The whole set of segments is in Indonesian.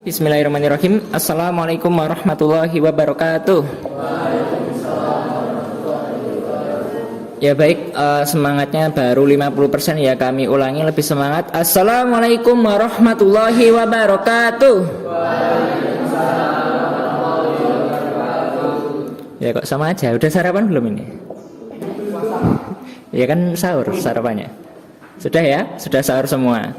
Bismillahirrahmanirrahim. Assalamualaikum warahmatullahi wabarakatuh. Ya baik, semangatnya baru 50% ya, kami ulangi lebih semangat. Assalamualaikum warahmatullahi wabarakatuh. Ya kok sama aja, udah sarapan belum ini? Ya kan sahur sarapannya. Sudah ya, sudah sahur semua.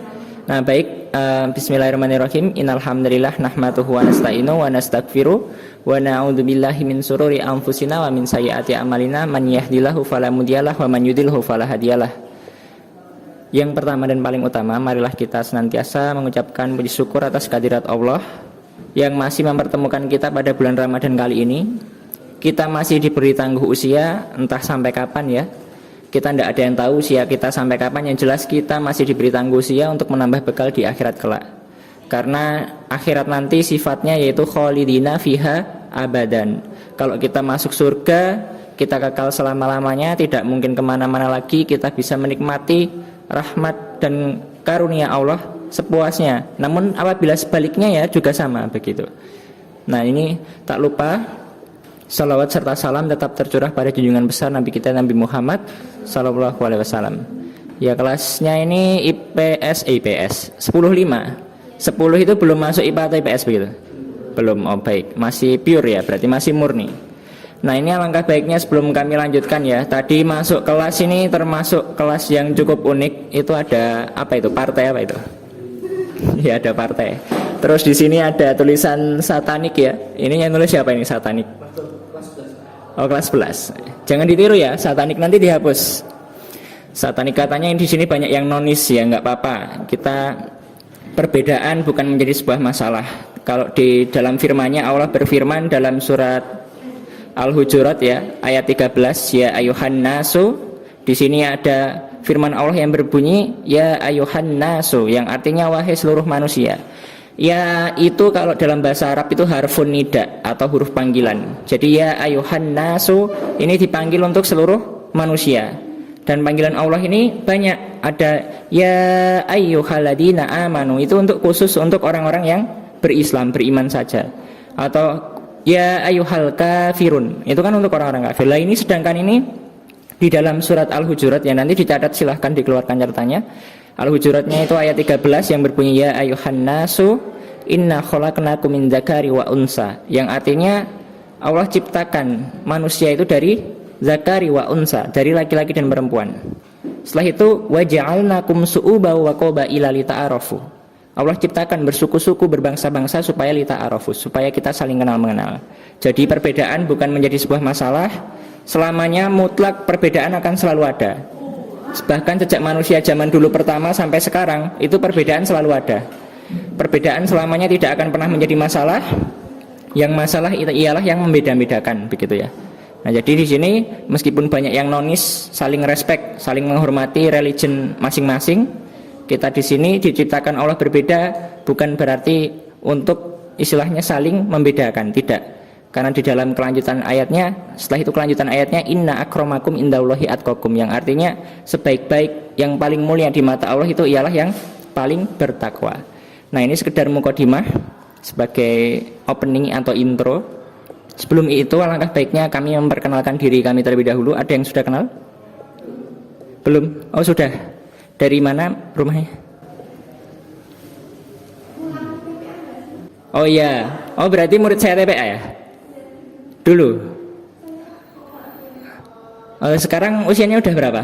Nah baik, bismillahirrahmanirrahim. Innalhamdulillah nahmaduhu wa nasta'inu wa nastaghfiruh wa na'udzubillahi min sururi anfusina wa min sayyiati a'malina, man yahdihillahu fala mudhillalah wa man yudhlilhu fala hadiyalah. Yang pertama dan paling utama, marilah kita senantiasa mengucapkan puji syukur atas kehadirat Allah yang masih mempertemukan kita pada bulan Ramadan kali ini. Kita masih diberi tangguh usia, entah sampai kapan ya. Kita tidak ada yang tahu usia kita sampai kapan. Yang jelas kita masih diberi tangguh usia untuk menambah bekal di akhirat kelak. Karena akhirat nanti sifatnya yaitu khalidina fiha abadan. Kalau kita masuk surga, kita kekal selama-lamanya, tidak mungkin kemana-mana lagi. Kita bisa menikmati rahmat dan karunia Allah sepuasnya. Namun apabila sebaliknya ya juga sama begitu. Nah ini tak lupa, salawat serta salam tetap tercurah pada junjungan besar Nabi kita Nabi Muhammad Sallallahu Alaihi Wasallam. Ya kelasnya ini IPS 10.5. 10 itu belum masuk IPA atau IPS begitu? Belum, oh baik, masih pure ya, berarti masih murni. Nah ini alangkah baiknya sebelum kami lanjutkan ya. Tadi masuk kelas ini termasuk kelas yang cukup unik. Itu ada apa itu? Partai apa itu? Ya ada partai. Terus di sini ada tulisan satanik ya. Ini yang nulis siapa ini satanik? Oh kelas 11. Jangan ditiru ya, satanik nanti dihapus. Satanik katanya di sini banyak yang nonis ya, nggak apa-apa. Kita perbedaan bukan menjadi sebuah masalah. Kalau di dalam firman-Nya Allah berfirman dalam surat Al-Hujurat ya, ayat 13, ya ayuhan nasu. Di sini ada firman Allah yang berbunyi ya ayuhan nasu, yang artinya wahai seluruh manusia. Ya itu kalau dalam bahasa Arab itu harfun nida atau huruf panggilan. Jadi ya ayuhan nasu ini dipanggil untuk seluruh manusia. Dan panggilan Allah ini banyak. Ada ya ayyuhalladzina amanu, itu untuk khusus untuk orang-orang yang berislam, beriman saja. Atau ya ayyuhal kafirun, itu kan untuk orang-orang kafir. Lah ini sedangkan ini di dalam surat Al-Hujurat ya, nanti dicatat silahkan dikeluarkan catatannya. Al-Hujuratnya itu ayat 13 yang berbunyi ya ayuhan nasu inna khalaqnakum min dzakari wa unsa, yang artinya Allah ciptakan manusia itu dari zakari wa unsa, dari laki-laki dan perempuan. Setelah itu waja'alnakum su'uba wa qabaila lita'arafu, Allah ciptakan bersuku-suku, berbangsa-bangsa supaya lita'arafu, supaya kita saling kenal mengenal. Jadi perbedaan bukan menjadi sebuah masalah. Selamanya mutlak perbedaan akan selalu ada. Bahkan sejak manusia zaman dulu pertama sampai sekarang itu perbedaan selalu ada. Perbedaan selamanya tidak akan pernah menjadi masalah. Yang masalah ialah yang membeda-bedakan begitu ya. Nah jadi di sini meskipun banyak yang nonis, saling respect, saling menghormati religion masing-masing. Kita di sini diciptakan Allah berbeda, bukan berarti untuk istilahnya saling membedakan, tidak. Karena di dalam kelanjutan ayatnya, setelah itu kelanjutan ayatnya inna akramakum indallahi atqakum, yang artinya sebaik-baik, yang paling mulia di mata Allah itu ialah yang paling bertakwa. Nah ini sekedar mukadimah sebagai opening atau intro. Sebelum itu alangkah baiknya kami memperkenalkan diri kami terlebih dahulu. Ada yang sudah kenal? Belum? Oh sudah. Dari mana rumahnya? Oh iya. Oh berarti murid saya TPA ya? Dulu. Oh, sekarang usianya udah berapa?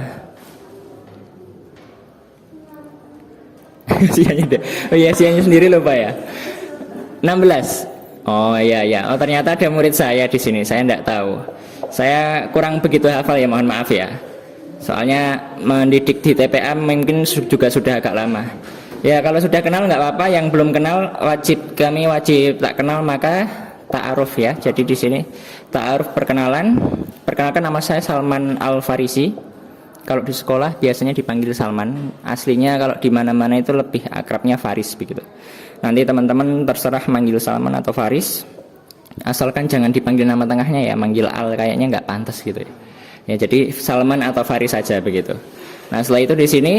Usianya udah. Oh iya, usianya sendiri lupa ya. 16. Oh iya ya. Oh ternyata ada murid saya di sini. Saya enggak tahu. Saya kurang begitu hafal ya, mohon maaf ya. Soalnya mendidik di TPA mungkin juga sudah agak lama. Ya kalau sudah kenal nggak apa-apa. Yang belum kenal kami wajib tak kenal maka ta'aruf ya. Jadi di sini ta'aruf perkenalan. Perkenalkan, nama saya Salman Al-Farisi. Kalau di sekolah biasanya dipanggil Salman. Aslinya kalau di mana-mana itu lebih akrabnya Faris begitu. Nanti teman-teman terserah manggil Salman atau Faris. Asalkan jangan dipanggil nama tengahnya ya, manggil Al kayaknya nggak pantas gitu ya. Ya jadi Salman atau Faris saja begitu. Nah setelah itu di sini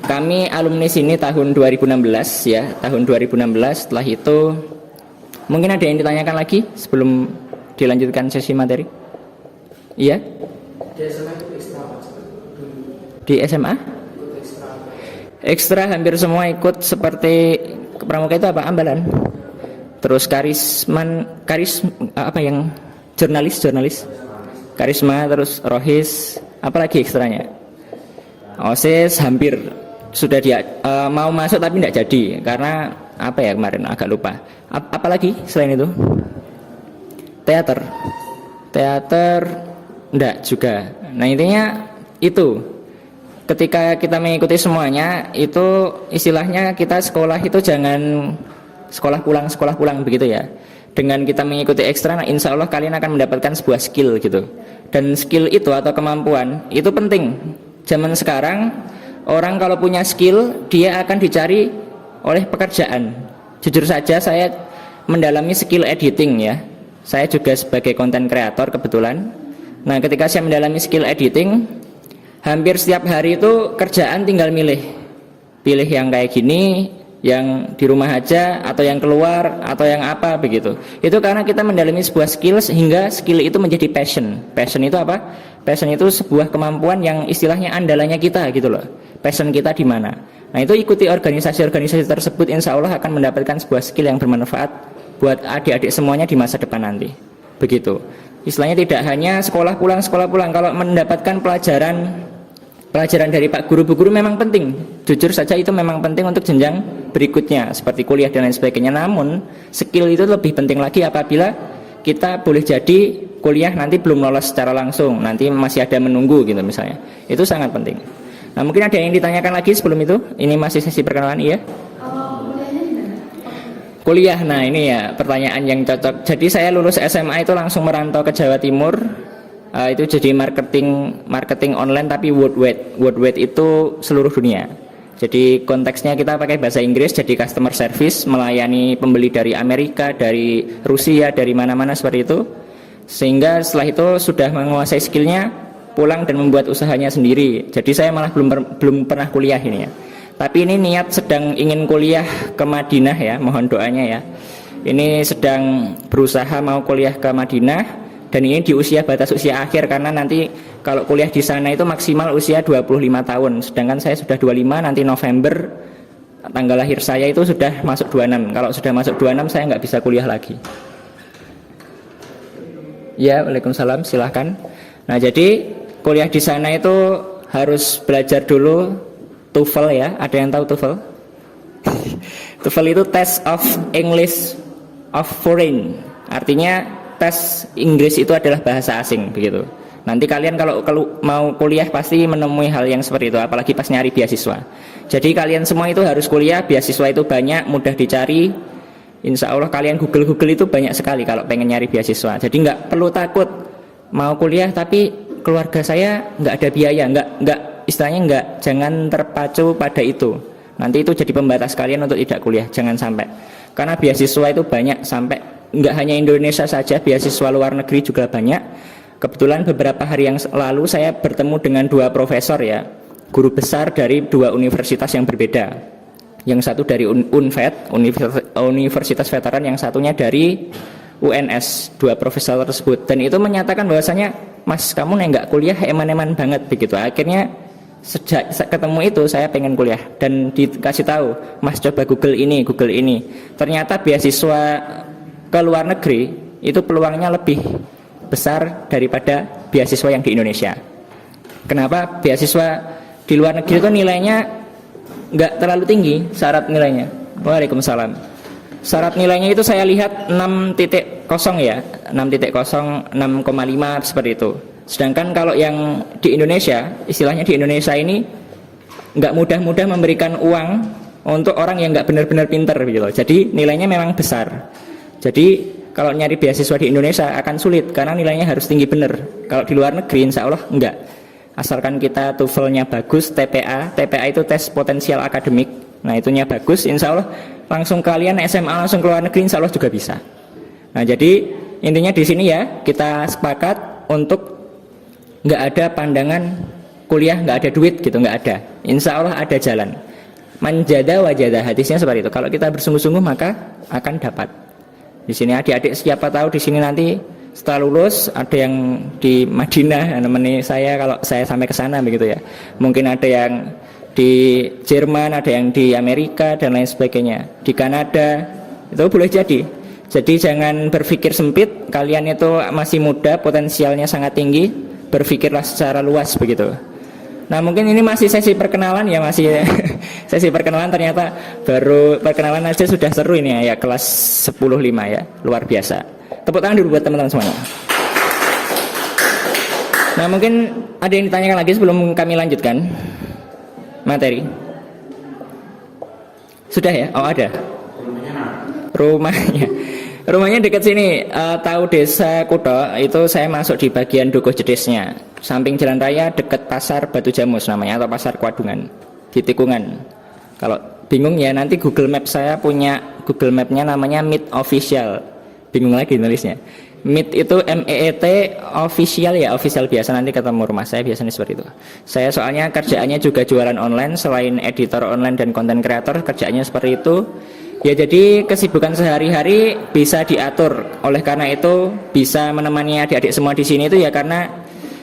kami alumni sini tahun 2016 ya, tahun 2016. Setelah itu mungkin ada yang ditanyakan lagi sebelum dilanjutkan sesi materi? Iya? Di SMA? Ekstra hampir semua ikut, seperti pramuka itu apa? Ambalan. Terus apa yang jurnalis, karisma, terus rohis, apalagi ekstranya? OSIS hampir sudah dia mau masuk tapi tidak jadi karena apa ya, kemarin agak lupa. Apalagi selain itu? Teater enggak juga. Nah intinya itu, ketika kita mengikuti semuanya itu istilahnya kita sekolah itu jangan sekolah pulang begitu ya. Dengan kita mengikuti ekstra, nah insya Allah kalian akan mendapatkan sebuah skill gitu. Dan skill itu atau kemampuan itu penting. Zaman sekarang orang kalau punya skill dia akan dicari oleh pekerjaan. Jujur saja saya mendalami skill editing ya. Saya juga sebagai content creator kebetulan. Nah ketika saya mendalami skill editing, hampir setiap hari itu kerjaan tinggal pilih yang kayak gini, yang di rumah aja, atau yang keluar, atau yang apa begitu. Itu karena kita mendalami sebuah skill sehingga skill itu menjadi passion. Passion itu apa? Passion itu sebuah kemampuan yang istilahnya andalannya kita gitu loh. Passion kita di mana? Nah itu ikuti organisasi-organisasi tersebut, insya Allah akan mendapatkan sebuah skill yang bermanfaat buat adik-adik semuanya di masa depan nanti. Begitu. Istilahnya tidak hanya sekolah pulang. Kalau mendapatkan pelajaran dari Pak Guru, Bu Guru memang penting. Jujur saja itu memang penting untuk jenjang berikutnya seperti kuliah dan lain sebagainya. Namun skill itu lebih penting lagi apabila kita boleh jadi kuliah nanti belum lolos secara langsung, nanti masih ada menunggu gitu misalnya. Itu sangat penting. Nah mungkin ada yang ditanyakan lagi sebelum itu. Ini masih sesi perkenalan, iya? Kuliah, nah ini ya pertanyaan yang cocok. Jadi saya lulus SMA itu langsung merantau ke Jawa Timur. Itu jadi marketing online tapi worldwide itu seluruh dunia. Jadi konteksnya kita pakai bahasa Inggris, jadi customer service, melayani pembeli dari Amerika, dari Rusia, dari mana-mana seperti itu. Sehingga setelah itu sudah menguasai skillnya, pulang dan membuat usahanya sendiri. Jadi saya malah belum pernah kuliah ini ya. Tapi ini niat sedang ingin kuliah ke Madinah ya, mohon doanya ya. Ini sedang berusaha mau kuliah ke Madinah, dan ini di batas usia akhir karena nanti kalau kuliah di sana itu maksimal usia 25 tahun. Sedangkan saya sudah 25, nanti November tanggal lahir saya itu sudah masuk 26. Kalau sudah masuk 26 saya nggak bisa kuliah lagi. Ya, waalaikumsalam, silahkan. Nah jadi kuliah di sana itu harus belajar dulu TOEFL ya, ada yang tahu TOEFL? TOEFL itu Test of English of Foreign, artinya tes Inggris itu adalah bahasa asing begitu. Nanti kalian kalau mau kuliah pasti menemui hal yang seperti itu, apalagi pas nyari beasiswa. Jadi kalian semua itu harus kuliah, beasiswa itu banyak, mudah dicari. Insya Allah kalian Google itu banyak sekali kalau pengen nyari beasiswa. Jadi nggak perlu takut mau kuliah tapi keluarga saya nggak ada biaya, jangan terpacu pada itu. Nanti itu jadi pembatas kalian untuk tidak kuliah, jangan sampai. Karena beasiswa itu banyak, sampai nggak hanya Indonesia saja, beasiswa luar negeri juga banyak. Kebetulan beberapa hari yang lalu saya bertemu dengan 2 profesor ya, guru besar dari 2 universitas yang berbeda. Yang satu dari UNVET, Universitas Veteran, yang satunya dari UNS, 2 profesor tersebut. Dan itu menyatakan bahwasanya, Mas kamu nggak kuliah eman-eman banget begitu. Akhirnya sejak ketemu itu saya pengen kuliah dan dikasih tahu, Mas coba Google ini. Ternyata beasiswa ke luar negeri itu peluangnya lebih besar daripada beasiswa yang di Indonesia. Kenapa? Beasiswa di luar negeri itu nilainya nggak terlalu tinggi syarat nilainya. Waalaikumsalam. Syarat nilainya itu saya lihat 6.0 ya, 6.0, 6,5 seperti itu. Sedangkan kalau yang di Indonesia, istilahnya di Indonesia ini nggak mudah-mudah memberikan uang untuk orang yang nggak benar-benar pinter gitu. Jadi nilainya memang besar. Jadi kalau nyari beasiswa di Indonesia akan sulit karena nilainya harus tinggi bener. Kalau di luar negeri insya Allah enggak. Asalkan kita TOEFL-nya bagus, TPA itu tes potensial akademik. Nah itunya bagus, insya Allah langsung kalian SMA langsung ke luar negeri insya Allah juga bisa. Nah jadi intinya di sini ya kita sepakat untuk nggak ada pandangan kuliah nggak ada duit gitu, nggak ada. Insya Allah ada jalan. Manjada wajada, hadisnya seperti itu. Kalau kita bersungguh-sungguh maka akan dapat. Di sini adik-adik siapa tahu di sini nanti setelah lulus ada yang di Madinah nemeni saya kalau saya sampai ke sana begitu ya. Mungkin ada yang di Jerman, ada yang di Amerika dan lain sebagainya. Di Kanada itu boleh jadi. Jadi jangan berpikir sempit. Kalian itu masih muda, potensialnya sangat tinggi. Berpikirlah secara luas begitu. Nah mungkin ini masih sesi perkenalan ya, masih sesi perkenalan, ternyata baru perkenalan aja sudah seru ini ya, kelas 10.5 ya, luar biasa. Tepuk tangan dulu buat teman-teman semuanya. Nah mungkin ada yang ditanyakan lagi sebelum kami lanjutkan materi. Sudah ya? Oh ada. Rumahnya dekat sini, tahu desa Kuto, itu saya masuk di bagian Dukuh Jedesnya. Samping jalan raya dekat pasar Batu Jamus namanya, atau pasar Kwadungan di tikungan. Kalau bingung ya nanti Google Map, saya punya Google Mapnya namanya Meet Official. Bingung lagi nulisnya. Meet itu MEET official ya, official biasa, nanti ketemu rumah saya biasanya seperti itu. Saya soalnya kerjaannya juga jualan online, selain editor online dan konten kreator, kerjaannya seperti itu. Ya jadi kesibukan sehari-hari bisa diatur. Oleh karena itu bisa menemani adik-adik semua di sini itu ya karena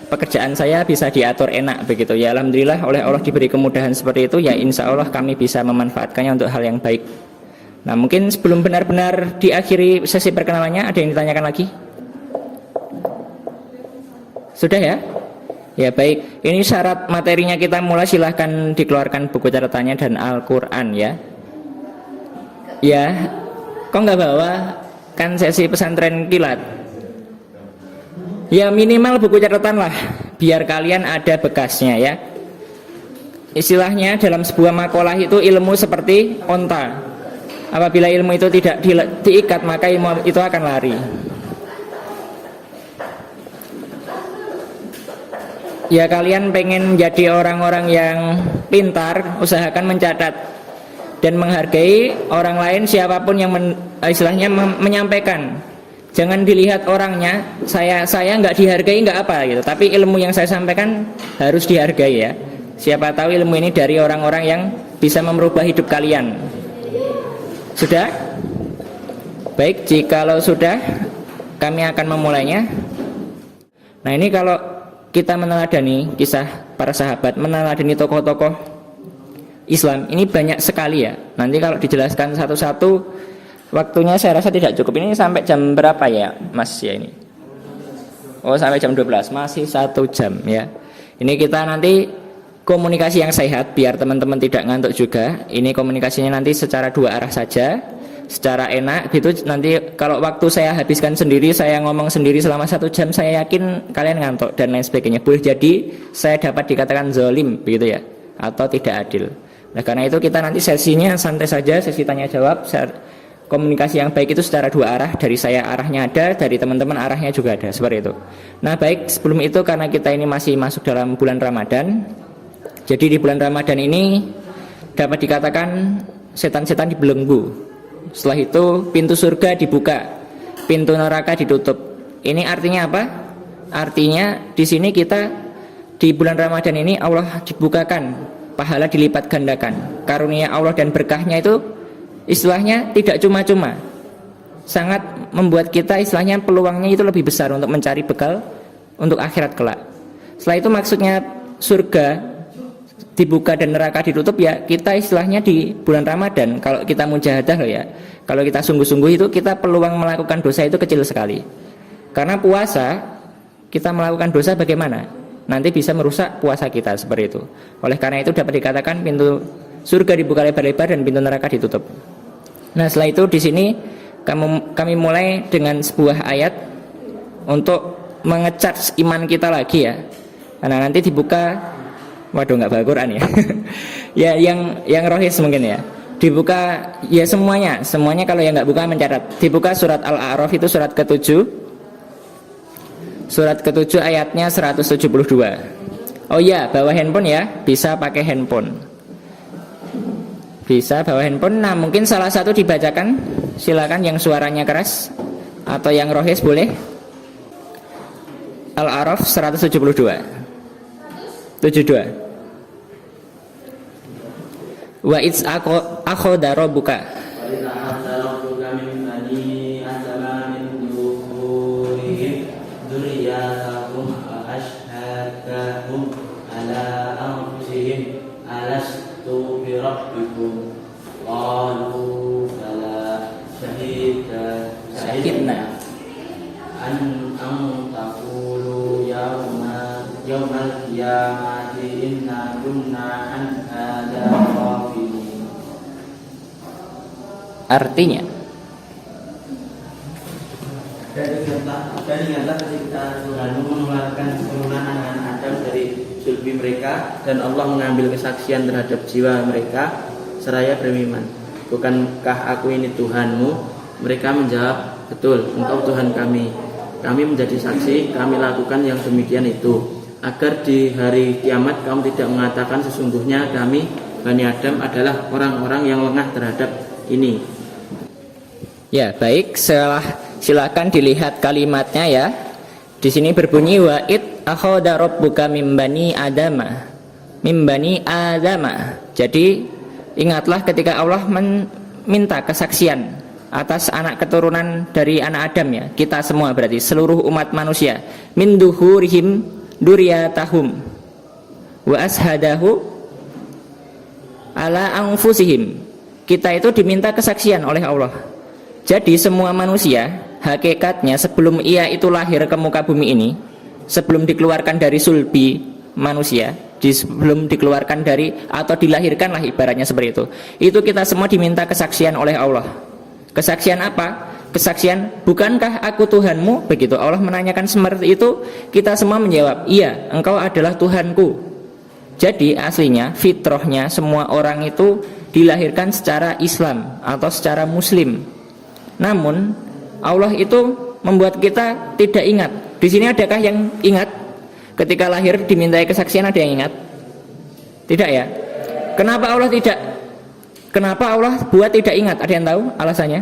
pekerjaan saya bisa diatur enak begitu. Ya alhamdulillah oleh Allah diberi kemudahan seperti itu. Ya insya Allah kami bisa memanfaatkannya untuk hal yang baik. Nah mungkin sebelum benar-benar diakhiri sesi perkenalannya, ada yang ditanyakan lagi? Sudah ya? Ya baik. Ini syarat materinya kita mulai, silahkan dikeluarkan buku catatannya dan Al-Quran ya. Ya, kok nggak bawa? Kan sesi pesantren kilat. Ya minimal buku catatan lah, biar kalian ada bekasnya ya. Istilahnya dalam sebuah makalah itu ilmu seperti onta. Apabila ilmu itu tidak diikat maka ilmu itu akan lari. Ya kalian pengen jadi orang-orang yang pintar, usahakan mencatat dan menghargai orang lain siapapun yang istilahnya menyampaikan. Jangan dilihat orangnya, saya nggak dihargai nggak apa gitu, tapi ilmu yang saya sampaikan harus dihargai ya. Siapa tahu ilmu ini dari orang-orang yang bisa merubah hidup kalian. Sudah? Baik, jikalau sudah kami akan memulainya. Nah ini kalau kita meneladani kisah para sahabat, meneladani tokoh-tokoh Islam, ini banyak sekali ya. Nanti kalau dijelaskan satu-satu waktunya saya rasa tidak cukup. Ini sampai jam berapa ya Mas ya ini? Oh sampai jam 12, masih 1 jam ya. Ini kita nanti komunikasi yang sehat biar teman-teman tidak ngantuk juga. Ini komunikasinya nanti secara 2 arah saja, secara enak gitu. Nanti kalau waktu saya habiskan sendiri, saya ngomong sendiri selama 1 jam, saya yakin kalian ngantuk dan lain sebagainya. Boleh jadi saya dapat dikatakan zalim begitu ya, atau tidak adil. Nah karena itu kita nanti sesinya santai saja, sesi tanya jawab, komunikasi yang baik itu secara 2 arah. Dari saya arahnya ada, dari teman-teman arahnya juga ada, seperti itu. Nah baik, sebelum itu karena kita ini masih masuk dalam bulan Ramadan, jadi di bulan Ramadan ini dapat dikatakan setan-setan dibelenggu. Setelah itu pintu surga dibuka, pintu neraka ditutup. Ini artinya apa? Artinya di sini kita di bulan Ramadan ini Allah dibukakan, pahala dilipat gandakan, karunia Allah dan berkahnya itu istilahnya tidak cuma-cuma, sangat membuat kita istilahnya peluangnya itu lebih besar untuk mencari bekal untuk akhirat kelak. Setelah itu maksudnya surga dibuka dan neraka ditutup ya, kita istilahnya di bulan Ramadan kalau kita mujahadah loh ya, kalau kita sungguh-sungguh itu kita peluang melakukan dosa itu kecil sekali. Karena puasa kita melakukan dosa bagaimana? Nanti bisa merusak puasa kita seperti itu. Oleh karena itu dapat dikatakan pintu surga dibuka lebar-lebar dan pintu neraka ditutup. Nah setelah itu di sini kami mulai dengan sebuah ayat untuk mengecharge iman kita lagi ya. Karena nanti dibuka, waduh nggak baca Quran ya. Ya yang rohis mungkin ya. Dibuka ya semuanya kalau yang nggak buka mencatat. Dibuka surat Al-A'raf itu surat ke-7. Surat ke-7 ayatnya 172. Oh iya, bawa handphone ya, bisa pakai handphone. Bisa bawa handphone. Nah mungkin salah satu dibacakan, silakan yang suaranya keras atau yang rohis boleh. Al-A'raf 172. 72. Wa it's akhoda rabbuka. Syahidna an taqulu yaumal qiyamati inna kunna an hadza ghafilin. Artinya, dan ingatlah ketika Tuhanmu mengeluarkan keturunan anak Adam dari sulbi mereka dan Allah mengambil kesaksian terhadap jiwa mereka seraya beriman. Bukankah aku ini Tuhanmu? Mereka menjawab, betul, engkau Tuhan kami. Kami menjadi saksi, kami lakukan yang demikian itu, agar di hari kiamat kamu tidak mengatakan sesungguhnya kami Bani Adam adalah orang-orang yang lengah terhadap ini. ya baik, silakan dilihat kalimatnya ya. Di sini berbunyi wa id akhoda rabbuka mim bani adama. Jadi ingatlah ketika Allah meminta kesaksian atas anak keturunan dari anak Adam ya, kita semua berarti seluruh umat manusia, min duhurihim duriyatahum wa ashadahu ala anfusihim. Kita itu diminta kesaksian oleh Allah. Jadi semua manusia hakikatnya sebelum ia itu lahir ke muka bumi ini, sebelum dikeluarkan dari sulbi manusia, sebelum dikeluarkan dari atau dilahirkan lah ibaratnya seperti itu kita semua diminta kesaksian oleh Allah. Kesaksian apa? Kesaksian, bukankah aku Tuhanmu? Begitu Allah menanyakan seperti itu, kita semua menjawab, iya, engkau adalah Tuhanku. Jadi aslinya fitrahnya semua orang itu dilahirkan secara Islam atau secara Muslim. Namun Allah itu membuat kita tidak ingat. Di sini adakah yang ingat? Ketika lahir dimintai kesaksian, ada yang ingat? Tidak ya? Kenapa Allah tidak? Kenapa Allah buat tidak ingat? Ada yang tahu alasannya?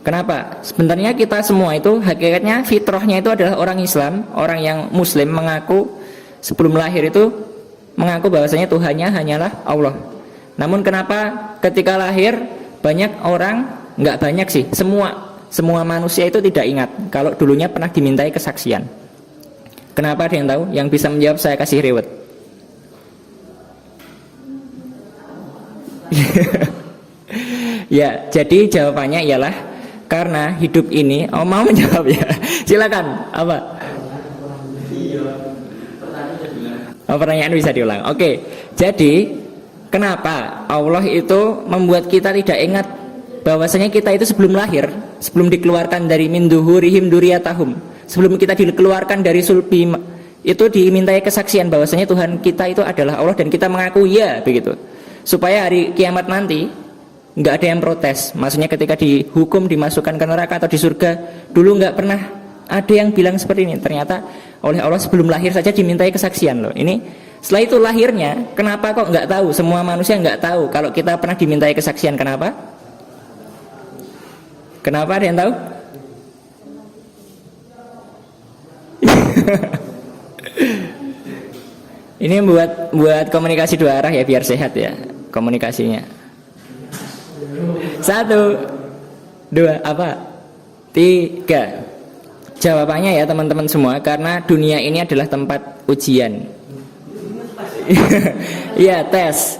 Kenapa? Sebenarnya kita semua itu hakikatnya fitrahnya itu adalah orang Islam, orang yang Muslim, mengaku sebelum lahir itu mengaku bahwasanya Tuhannya hanyalah Allah. Namun kenapa ketika lahir banyak orang, nggak banyak sih, semua manusia itu tidak ingat kalau dulunya pernah dimintai kesaksian. Kenapa? Ada yang tahu? Yang bisa menjawab saya kasih reward. Ya, jadi jawabannya ialah karena hidup ini. Oh, mau menjawab ya? Silakan. Apa? Oh, pertanyaan bisa diulang. Oke. Jadi kenapa Allah itu membuat kita tidak ingat bahwasanya kita itu sebelum lahir, sebelum dikeluarkan dari min duhurihim duriyatahum, sebelum kita dikeluarkan dari sulbi itu dimintai kesaksian bahwasanya Tuhan kita itu adalah Allah dan kita mengaku ya begitu. Supaya hari kiamat nanti nggak ada yang protes. Maksudnya ketika dihukum dimasukkan ke neraka atau di surga, dulu nggak pernah ada yang bilang seperti ini. Ternyata oleh Allah sebelum lahir saja dimintai kesaksian loh. Ini setelah itu lahirnya, kenapa kok nggak tahu? Semua manusia nggak tahu kalau kita pernah dimintai kesaksian. Kenapa? Kenapa, ada yang tahu? Ini buat komunikasi dua arah ya, biar sehat ya komunikasinya. 1, 2, apa? 3. Jawabannya ya teman-teman semua, karena dunia ini adalah tempat ujian. Iya, tes.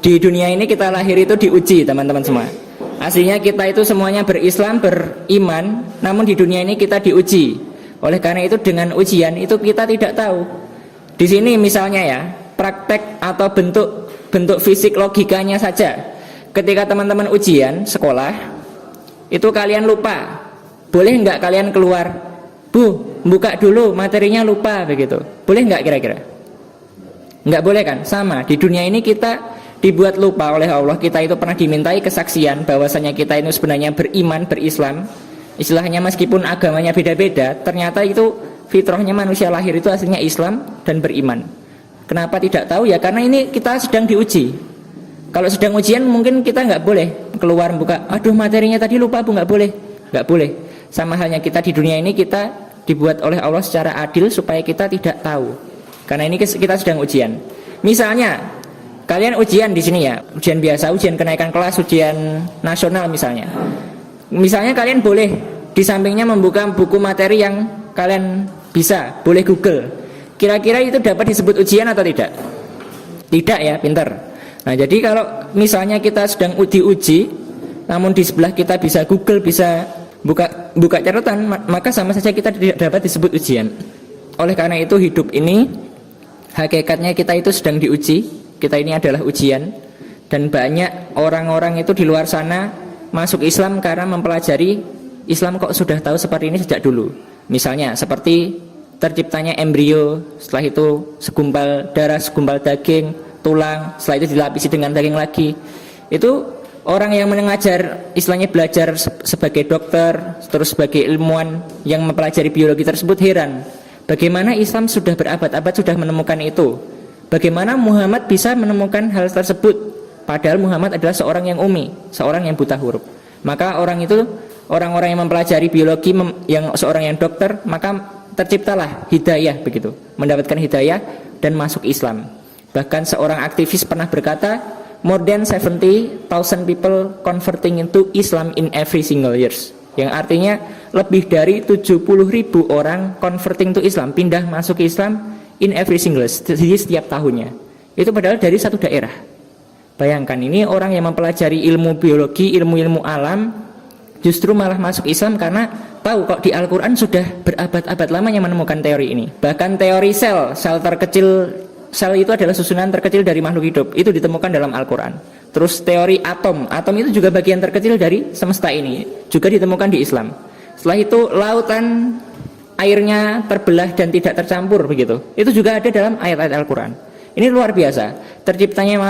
Di dunia ini kita lahir itu diuji teman-teman semua. Aslinya kita itu semuanya berislam, beriman, namun di dunia ini kita diuji. Oleh karena itu dengan ujian itu kita tidak tahu. Di sini misalnya ya, praktek atau bentuk fisik logikanya saja. Ketika teman-teman ujian sekolah, itu kalian lupa. Boleh nggak kalian keluar? Bu, buka dulu materinya, lupa begitu. Boleh nggak kira-kira? Nggak boleh kan? Sama, di dunia ini kita dibuat lupa oleh Allah. Kita itu pernah dimintai kesaksian bahwasanya kita itu sebenarnya beriman, berislam. Istilahnya meskipun agamanya beda-beda, ternyata itu fitrahnya manusia lahir itu aslinya Islam dan beriman. Kenapa tidak tahu ya? Karena ini kita sedang diuji. Kalau sedang ujian mungkin kita nggak boleh keluar buka. Aduh, materinya tadi lupa bu, nggak boleh, nggak boleh. Sama halnya kita di dunia ini kita dibuat oleh Allah secara adil supaya kita tidak tahu. Karena ini kita sedang ujian. Misalnya kalian ujian di sini ya, ujian biasa, ujian kenaikan kelas, ujian nasional misalnya. Misalnya kalian boleh di sampingnya membuka buku materi yang kalian bisa, boleh Google. Kira-kira itu dapat disebut ujian atau tidak? Tidak ya, pinter. Nah, jadi kalau misalnya kita sedang diuji, namun di sebelah kita bisa Google, bisa buka catatan, maka sama saja kita tidak dapat disebut ujian. Oleh karena itu hidup ini hakikatnya kita itu sedang diuji. Kita ini adalah ujian. Dan banyak orang-orang itu di luar sana masuk Islam karena mempelajari Islam kok sudah tahu seperti ini sejak dulu. Misalnya seperti terciptanya embrio, setelah itu segumpal darah, segumpal daging, tulang, setelah itu dilapisi dengan daging lagi. Itu orang yang mengajar, istilahnya belajar sebagai dokter, terus sebagai ilmuwan yang mempelajari biologi tersebut heran. Bagaimana Islam sudah berabad-abad sudah menemukan itu? Bagaimana Muhammad bisa menemukan hal tersebut? Padahal Muhammad adalah seorang yang umi, seorang yang buta huruf. Maka orang-orang yang mempelajari biologi, yang seorang yang dokter, maka terciptalah hidayah begitu, mendapatkan hidayah dan masuk Islam. Bahkan seorang aktivis pernah berkata, more than 70,000 people converting into Islam in every single years. Yang artinya lebih dari 70.000 orang converting to Islam, pindah masuk ke Islam in every single years, jadi setiap tahunnya. Itu padahal dari satu daerah. Bayangkan, ini orang yang mempelajari ilmu biologi, ilmu-ilmu alam, justru malah masuk Islam karena tahu kok di Al-Quran sudah berabad-abad lamanya menemukan teori ini. Bahkan teori sel terkecil, sel itu adalah susunan terkecil dari makhluk hidup, itu ditemukan dalam Al-Quran. Terus teori atom itu juga bagian terkecil dari semesta ini, juga ditemukan di Islam. Setelah itu lautan airnya terbelah dan tidak tercampur begitu, itu juga ada dalam ayat-ayat Al-Quran. Ini luar biasa. Terciptanya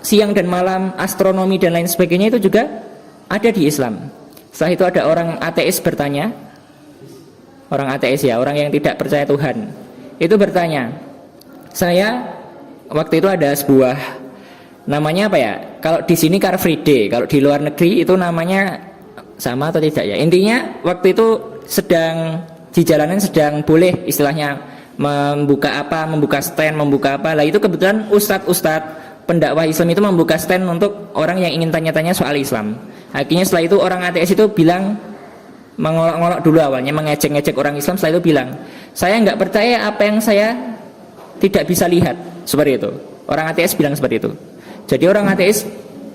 siang dan malam, astronomi dan lain sebagainya itu juga ada di Islam. Setelah itu ada orang ateis bertanya, orang ateis ya, orang yang tidak percaya Tuhan, itu bertanya, saya waktu itu ada sebuah, namanya apa ya, kalau di sini Car Free Day, kalau di luar negeri itu namanya sama atau tidak ya. Intinya waktu itu sedang di jalanan, sedang boleh istilahnya membuka stand, membuka apa lah, itu kebetulan ustadz pendakwah Islam itu membuka stand untuk orang yang ingin tanya-tanya soal Islam. Akhirnya setelah itu orang ateis itu bilang, mengolok-ngolok dulu awalnya, mengejek-ngejek orang Islam, setelah itu bilang, saya nggak percaya apa yang saya tidak bisa lihat, seperti itu. Orang ateis bilang seperti itu. Jadi orang ateis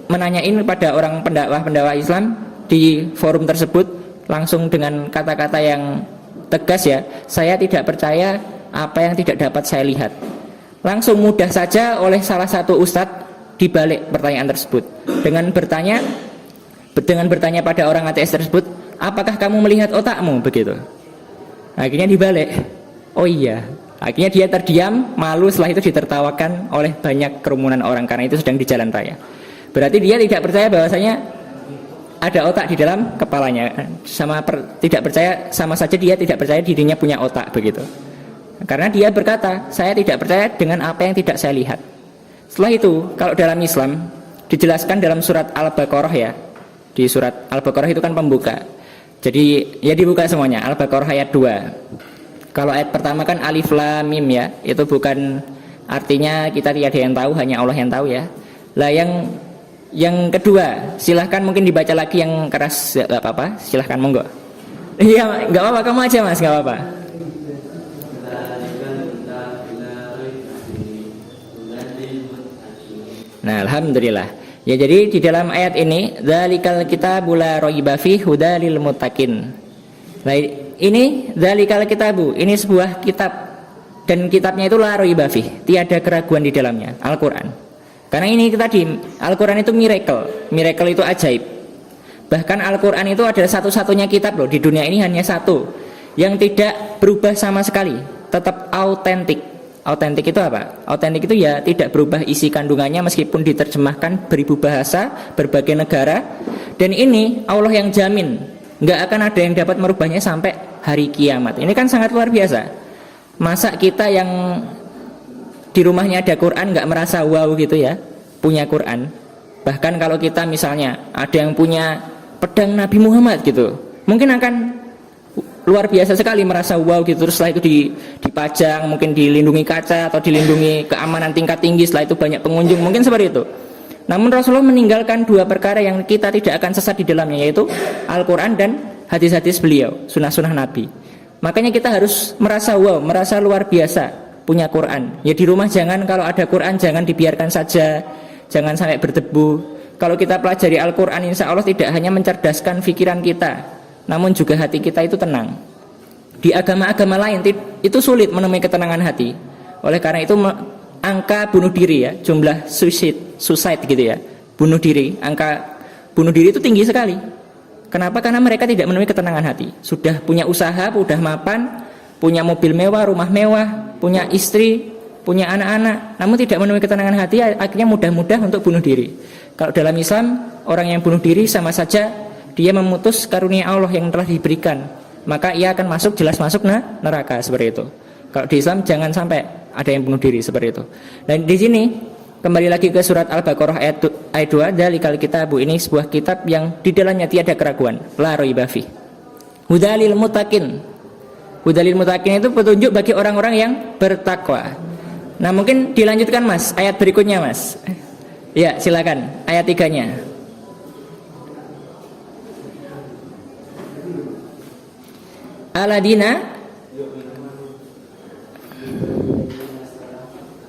menanyain pada orang pendakwah Islam di forum tersebut langsung dengan kata-kata yang tegas ya, saya tidak percaya apa yang tidak dapat saya lihat. Langsung mudah saja oleh salah satu ustadz dibalik pertanyaan tersebut dengan bertanya pada orang ateis tersebut, apakah kamu melihat otakmu, begitu. Akhirnya dibalik, oh iya. Akhirnya dia terdiam, malu, setelah itu ditertawakan oleh banyak kerumunan orang karena itu sedang di jalan raya. Berarti dia tidak percaya bahwasanya ada otak di dalam kepalanya. Tidak percaya, sama saja dia tidak percaya dirinya punya otak, begitu. Karena dia berkata, saya tidak percaya dengan apa yang tidak saya lihat. Setelah itu, kalau dalam Islam dijelaskan dalam surat Al-Baqarah ya. Di surat Al-Baqarah itu kan pembuka. Jadi ya dibuka semuanya, Al-Baqarah ayat 2. Kalau ayat pertama kan alif lam mim ya, itu bukan artinya kita tidak ada yang tahu, hanya Allah yang tahu ya. Lah yang kedua, silahkan mungkin dibaca lagi yang keras, nggak apa-apa, silahkan monggo. Iya, nggak apa-apa, kamu aja mas, nggak apa-apa. Nah, alhamdulillah. Ya, jadi di dalam ayat ini, dzalikal kitabu la raiba fihi hudalil muttaqin. Nah, ini dzalikal kitabu, ini sebuah kitab dan kitabnya itu la raiba fihi, tiada keraguan di dalamnya, Al-Qur'an. Karena ini tadi, Al-Qur'an itu miracle. Miracle itu ajaib. Bahkan Al-Qur'an itu adalah satu-satunya kitab loh di dunia ini, hanya satu yang tidak berubah sama sekali, tetap autentik. Autentik itu apa? Autentik itu ya tidak berubah isi kandungannya meskipun diterjemahkan beribu bahasa, berbagai negara. Dan ini Allah yang jamin, nggak akan ada yang dapat merubahnya sampai hari kiamat. Ini kan sangat luar biasa. Masa kita yang di rumahnya ada Quran nggak merasa wow gitu ya, punya Quran. Bahkan kalau kita misalnya ada yang punya pedang Nabi Muhammad gitu, mungkin akan luar biasa sekali, merasa wow gitu. Terus setelah itu dipajang, mungkin dilindungi kaca atau dilindungi keamanan tingkat tinggi, setelah itu banyak pengunjung, mungkin seperti itu. Namun Rasulullah meninggalkan dua perkara yang kita tidak akan sesat di dalamnya, yaitu Al-Quran dan hadis-hadis beliau, sunnah-sunnah Nabi. Makanya kita harus merasa wow, merasa luar biasa punya Quran. Ya di rumah jangan, kalau ada Quran jangan dibiarkan saja, jangan sampai berdebu. Kalau kita pelajari Al-Quran, insya Allah tidak hanya mencerdaskan pikiran kita, namun juga hati kita itu tenang. Di agama-agama lain itu sulit menemui ketenangan hati. Oleh karena itu angka bunuh diri ya, jumlah suicide gitu ya, bunuh diri, angka bunuh diri itu tinggi sekali. Kenapa? Karena mereka tidak menemui ketenangan hati. Sudah punya usaha, sudah mapan, punya mobil mewah, rumah mewah, punya istri, punya anak-anak, namun tidak menemui ketenangan hati, akhirnya mudah-mudah untuk bunuh diri. Kalau dalam Islam, orang yang bunuh diri sama saja dia memutus karunia Allah yang telah diberikan, maka ia akan masuk, jelas masuk neraka, seperti itu. Kalau di Islam jangan sampai ada yang bunuh diri seperti itu. Dan di sini kembali lagi ke surat Al-Baqarah ayat 2, Dzalikal kitabu, ini sebuah kitab yang di dalamnya tiada keraguan, la raiba fi. Hudalil muttaqin. Hudalil muttaqin itu petunjuk bagi orang-orang yang bertakwa. Nah, mungkin dilanjutkan Mas, ayat berikutnya Mas. Ya, silakan ayat 3-nya. Aladina.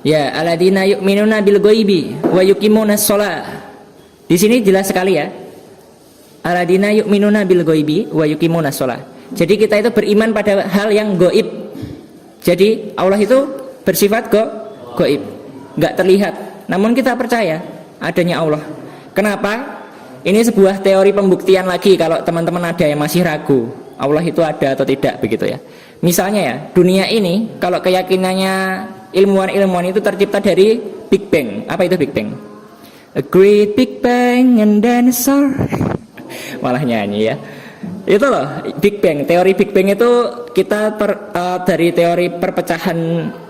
Ya, aladina yu'minuna bil ghaibi wa yuqimunas shalah. Di sini jelas sekali ya. Aladina yu'minuna bil ghaibi wa yuqimunas shalah. Jadi kita itu beriman pada hal yang gaib. Jadi Allah itu bersifat gaib, enggak terlihat. Namun kita percaya adanya Allah. Kenapa? Ini sebuah teori pembuktian lagi kalau teman-teman ada yang masih ragu Allah itu ada atau tidak begitu ya. Misalnya ya, dunia ini kalau keyakinannya ilmuwan-ilmuwan itu tercipta dari Big Bang. Apa itu Big Bang? A great Big Bang and dinosaur. Malah nyanyi ya. Itu loh Big Bang. Teori Big Bang itu kita dari teori perpecahan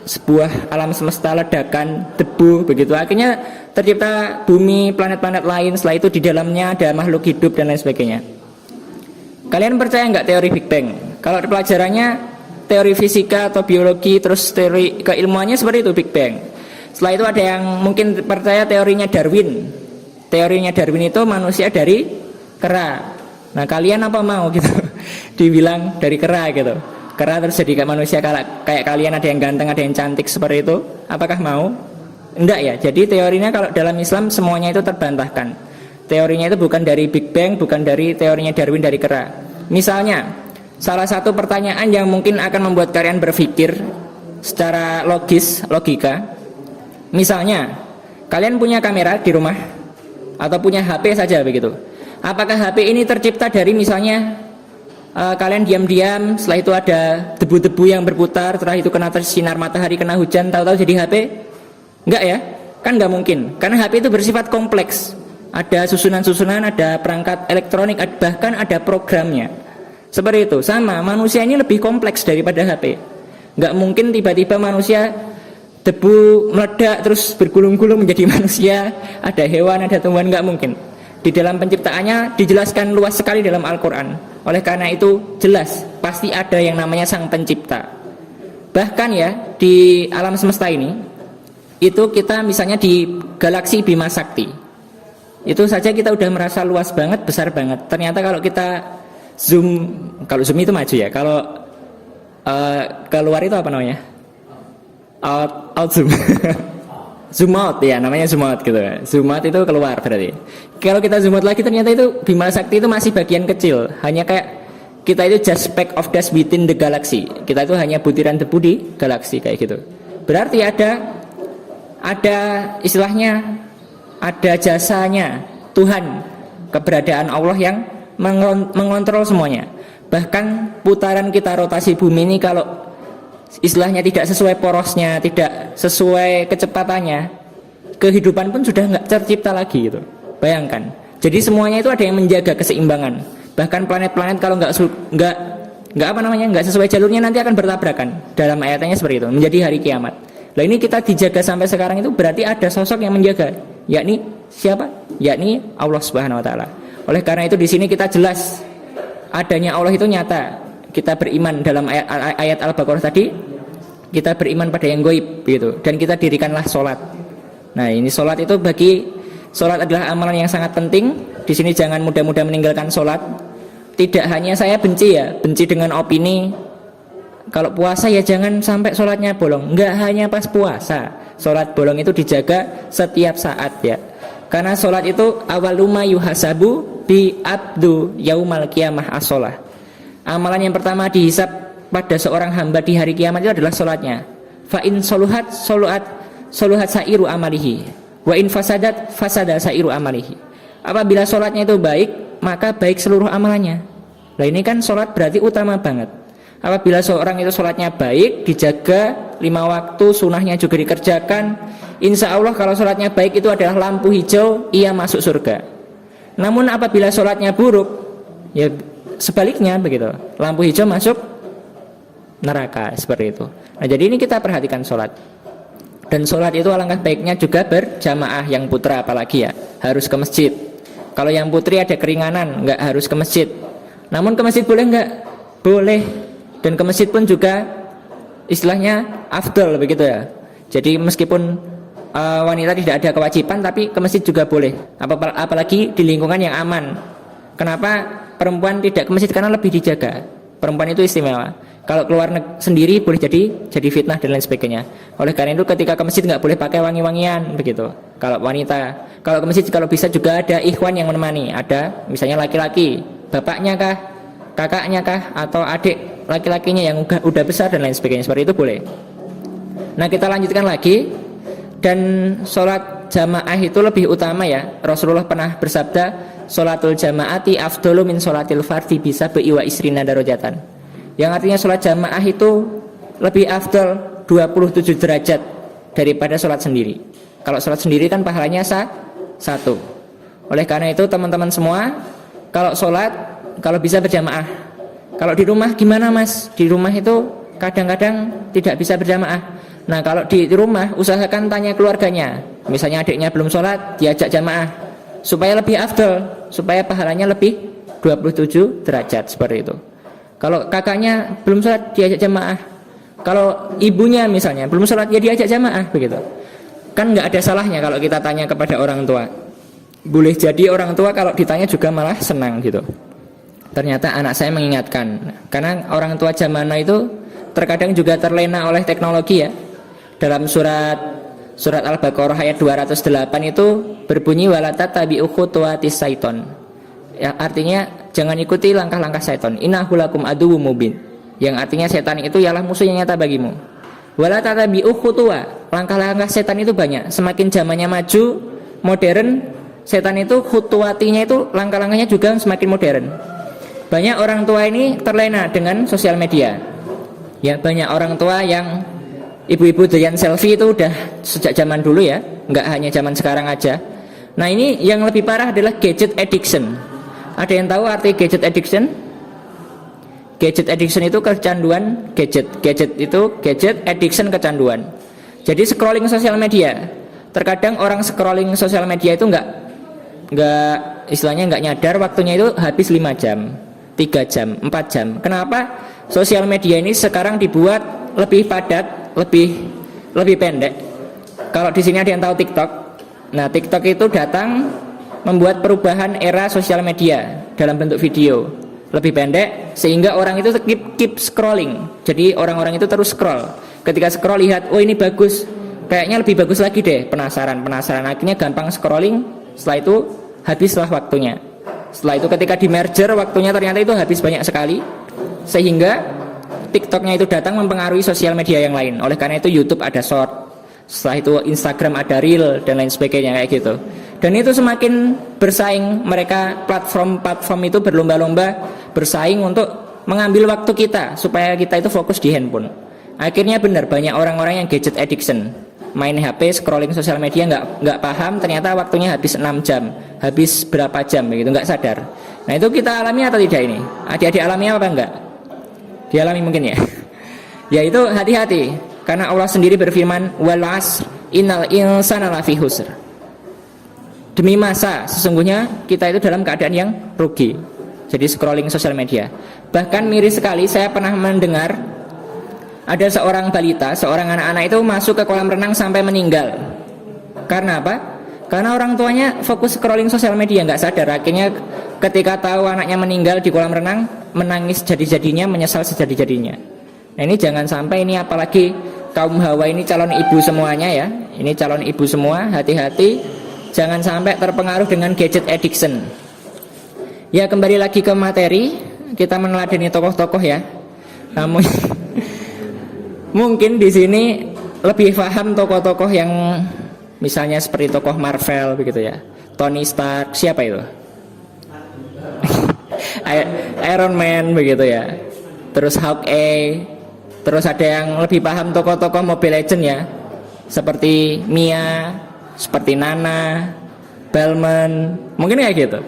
sebuah alam semesta, ledakan, debu begitu. Akhirnya tercipta bumi, planet-planet lain. Setelah itu di dalamnya ada makhluk hidup dan lain sebagainya. Kalian percaya nggak teori Big Bang? Kalau pelajarannya teori fisika atau biologi, terus teori keilmuannya seperti itu Big Bang. Setelah itu ada yang mungkin percaya teorinya Darwin. Teorinya Darwin itu manusia dari kera. Nah kalian apa mau gitu? Dibilang dari kera gitu. Kera terus jadi kayak manusia, kayak kalian ada yang ganteng, ada yang cantik seperti itu. Apakah mau? Enggak ya. Jadi teorinya kalau dalam Islam semuanya itu terbantahkan. Teorinya itu bukan dari Big Bang, bukan dari teorinya Darwin dari kera. Misalnya, salah satu pertanyaan yang mungkin akan membuat kalian berpikir secara logika. Misalnya, kalian punya kamera di rumah atau punya HP saja begitu. Apakah HP ini tercipta dari misalnya kalian diam-diam, setelah itu ada debu-debu yang berputar, setelah itu kena sinar matahari, kena hujan, tahu-tahu jadi HP? Enggak ya, kan enggak mungkin. Karena HP itu bersifat kompleks. Ada susunan-susunan, ada perangkat elektronik, bahkan ada programnya. Seperti itu. Sama, manusia ini lebih kompleks daripada HP. Enggak mungkin tiba-tiba manusia debu meledak terus bergulung-gulung menjadi manusia, ada hewan, ada tumbuhan, enggak mungkin. Di dalam penciptaannya dijelaskan luas sekali dalam Al-Quran. Oleh karena itu jelas pasti ada yang namanya sang pencipta. Bahkan ya di alam semesta ini, itu kita misalnya di galaksi Bima Sakti, itu saja kita udah merasa luas banget, besar banget. Ternyata kalau kita zoom, kalau zoom itu maju ya, kalau keluar itu apa namanya? Out zoom. Zoom out ya, namanya zoom out gitu. Zoom out itu keluar berarti. Kalau kita zoom out lagi ternyata itu Bima Sakti itu masih bagian kecil. Hanya kayak kita itu just speck of dust within the galaxy. Kita itu hanya butiran debu di galaksi kayak gitu. Berarti ada istilahnya, ada jasanya Tuhan, keberadaan Allah yang mengontrol semuanya. Bahkan putaran kita, rotasi bumi ini kalau istilahnya tidak sesuai porosnya, tidak sesuai kecepatannya, kehidupan pun sudah nggak tercipta lagi gitu. Bayangkan. Jadi semuanya itu ada yang menjaga keseimbangan. Bahkan planet-planet kalau nggak sesuai jalurnya nanti akan bertabrakan. Dalam ayatnya seperti itu, menjadi hari kiamat. Nah ini kita dijaga sampai sekarang itu berarti ada sosok yang menjaga, yakni siapa? Yakni Allah Subhanahu Wa Taala. Oleh karena itu di sini kita jelas adanya Allah itu nyata. kita beriman dalam ayat Al-Baqarah tadi, kita beriman pada yang gaib gitu, dan kita dirikanlah sholat. Nah ini sholat itu sholat adalah amalan yang sangat penting. Di sini jangan mudah-mudah meninggalkan sholat. Tidak hanya saya benci dengan opini kalau puasa ya jangan sampai sholatnya bolong. Enggak hanya pas puasa, sholat bolong itu dijaga setiap saat ya. Karena sholat itu awaluma yuhasabu bi abdu yaumal qiyamah as-sholah. Amalan yang pertama dihisab pada seorang hamba di hari kiamat itu adalah sholatnya. Fa in soluhat sairu amalihi, wa in fasadat fasada sairu amalihi. Apabila sholatnya itu baik, maka baik seluruh amalannya. Nah ini kan sholat berarti utama banget. Apabila seorang itu sholatnya baik, dijaga 5 waktu, sunahnya juga dikerjakan, insya Allah kalau sholatnya baik itu adalah lampu hijau, ia masuk surga. Namun apabila sholatnya buruk, ya sebaliknya begitu, lampu hijau masuk neraka, seperti itu. Nah jadi ini kita perhatikan sholat. Dan sholat itu alangkah baiknya juga berjamaah, yang putra apalagi ya, harus ke masjid. Kalau yang putri ada keringanan, nggak harus ke masjid. Namun ke masjid boleh nggak? Boleh. Dan ke masjid pun juga istilahnya afdal begitu ya. Jadi meskipun wanita tidak ada kewajiban, tapi ke masjid juga boleh. Apalagi di lingkungan yang aman. Kenapa perempuan tidak ke masjid? Karena lebih dijaga. Perempuan itu istimewa. Kalau keluar sendiri boleh jadi fitnah dan lain sebagainya. Oleh karena itu ketika ke masjid nggak boleh pakai wangi-wangian begitu. Kalau wanita, kalau ke masjid kalau bisa juga ada ikhwan yang menemani. Ada misalnya laki-laki, bapaknya kah, kakaknya kah, atau adik laki-lakinya yang udah besar dan lain sebagainya. Seperti itu boleh. Nah kita lanjutkan lagi. Dan sholat jamaah itu lebih utama ya. Rasulullah pernah bersabda, sholatul jamaati afdolu min sholatil fardi bisa bi'iwa isrina darajatan. Yang artinya sholat jamaah itu lebih afdal 27 derajat daripada sholat sendiri. Kalau sholat sendiri kan pahalanya satu. Oleh karena itu teman-teman semua, kalau sholat, kalau bisa berjamaah. Kalau di rumah gimana mas? Di rumah itu kadang-kadang tidak bisa berjamaah. Nah kalau di rumah usahakan tanya keluarganya. Misalnya adiknya belum sholat, diajak jamaah supaya lebih afdal, supaya pahalanya lebih 27 derajat, seperti itu. Kalau kakaknya belum sholat, diajak jamaah. Kalau ibunya misalnya belum sholat, ya diajak jamaah begitu. Kan nggak ada salahnya kalau kita tanya kepada orang tua. Boleh jadi orang tua kalau ditanya juga malah senang gitu. Ternyata anak saya mengingatkan. Karena orang tua zaman now itu terkadang juga terlena oleh teknologi ya. Dalam surat Al-Baqarah ayat 208 itu berbunyi wala tattabi'u khutuwatis syaiton. Ya, artinya jangan ikuti langkah-langkah setan. Innahu lakum aduwwum mubin. Yang artinya setan itu ialah musuh yang nyata bagimu. Wala tattabi'u khutuwa. Langkah-langkah setan itu banyak. Semakin zamannya maju, modern, setan itu khutuwatinya itu langkah-langkahnya juga semakin modern. Banyak orang tua ini terlena dengan sosial media. Ya, banyak orang tua yang ibu-ibu doyan selfie itu udah sejak zaman dulu ya, nggak hanya zaman sekarang aja. Nah ini yang lebih parah adalah gadget addiction. Ada yang tahu arti gadget addiction? Gadget addiction itu kecanduan gadget. Gadget itu gadget addiction, kecanduan. Jadi scrolling sosial media. Terkadang orang scrolling sosial media itu nggak istilahnya nggak nyadar waktunya itu habis 5 jam, 3 jam, 4 jam. Kenapa? Sosial media ini sekarang dibuat lebih padat, lebih pendek. Kalau di sini ada yang tahu TikTok. Nah, TikTok itu datang membuat perubahan era sosial media dalam bentuk video lebih pendek sehingga orang itu keep scrolling. Jadi orang-orang itu terus scroll. Ketika scroll lihat, oh ini bagus, kayaknya lebih bagus lagi deh, penasaran. Akhirnya gampang scrolling. Setelah itu habislah waktunya. Setelah itu ketika di merger waktunya ternyata itu habis banyak sekali sehingga TikToknya itu datang mempengaruhi sosial media yang lain. Oleh karena itu YouTube ada short, setelah itu Instagram ada reel dan lain sebagainya kayak gitu. Dan itu semakin bersaing, mereka platform itu berlomba-lomba bersaing untuk mengambil waktu kita supaya kita itu fokus di handphone. Akhirnya benar banyak orang-orang yang gadget addiction, main HP, scrolling sosial media nggak paham, ternyata waktunya habis 6 jam, habis berapa jam begitu, nggak sadar. Nah itu kita alami atau tidak ini? Adik-adik alami apa enggak? Dialami mungkin ya. Ya itu hati-hati karena Allah sendiri berfirman wal 'asr innal insana lafi khusr. Demi masa sesungguhnya kita itu dalam keadaan yang rugi. Jadi scrolling sosial media. Bahkan miris sekali saya pernah mendengar ada seorang balita, seorang anak-anak itu masuk ke kolam renang sampai meninggal. Karena apa? Karena orang tuanya fokus scrolling sosial media, nggak sadar. Akhirnya ketika tahu anaknya meninggal di kolam renang, menangis jadi-jadinya, menyesal sejadi-jadinya. Nah ini jangan sampai, ini apalagi kaum hawa ini calon ibu semuanya ya. Ini calon ibu semua, hati-hati jangan sampai terpengaruh dengan gadget addiction. Ya kembali lagi ke materi, kita meneladani tokoh-tokoh ya. Namun mungkin di sini lebih paham tokoh-tokoh yang misalnya seperti tokoh Marvel begitu ya. Tony Stark, siapa itu? Iron Man begitu ya. Terus Hawkeye. Terus ada yang lebih paham tokoh-tokoh Mobile Legends ya. Seperti Mia, seperti Nana, Belman, mungkin kayak gitu.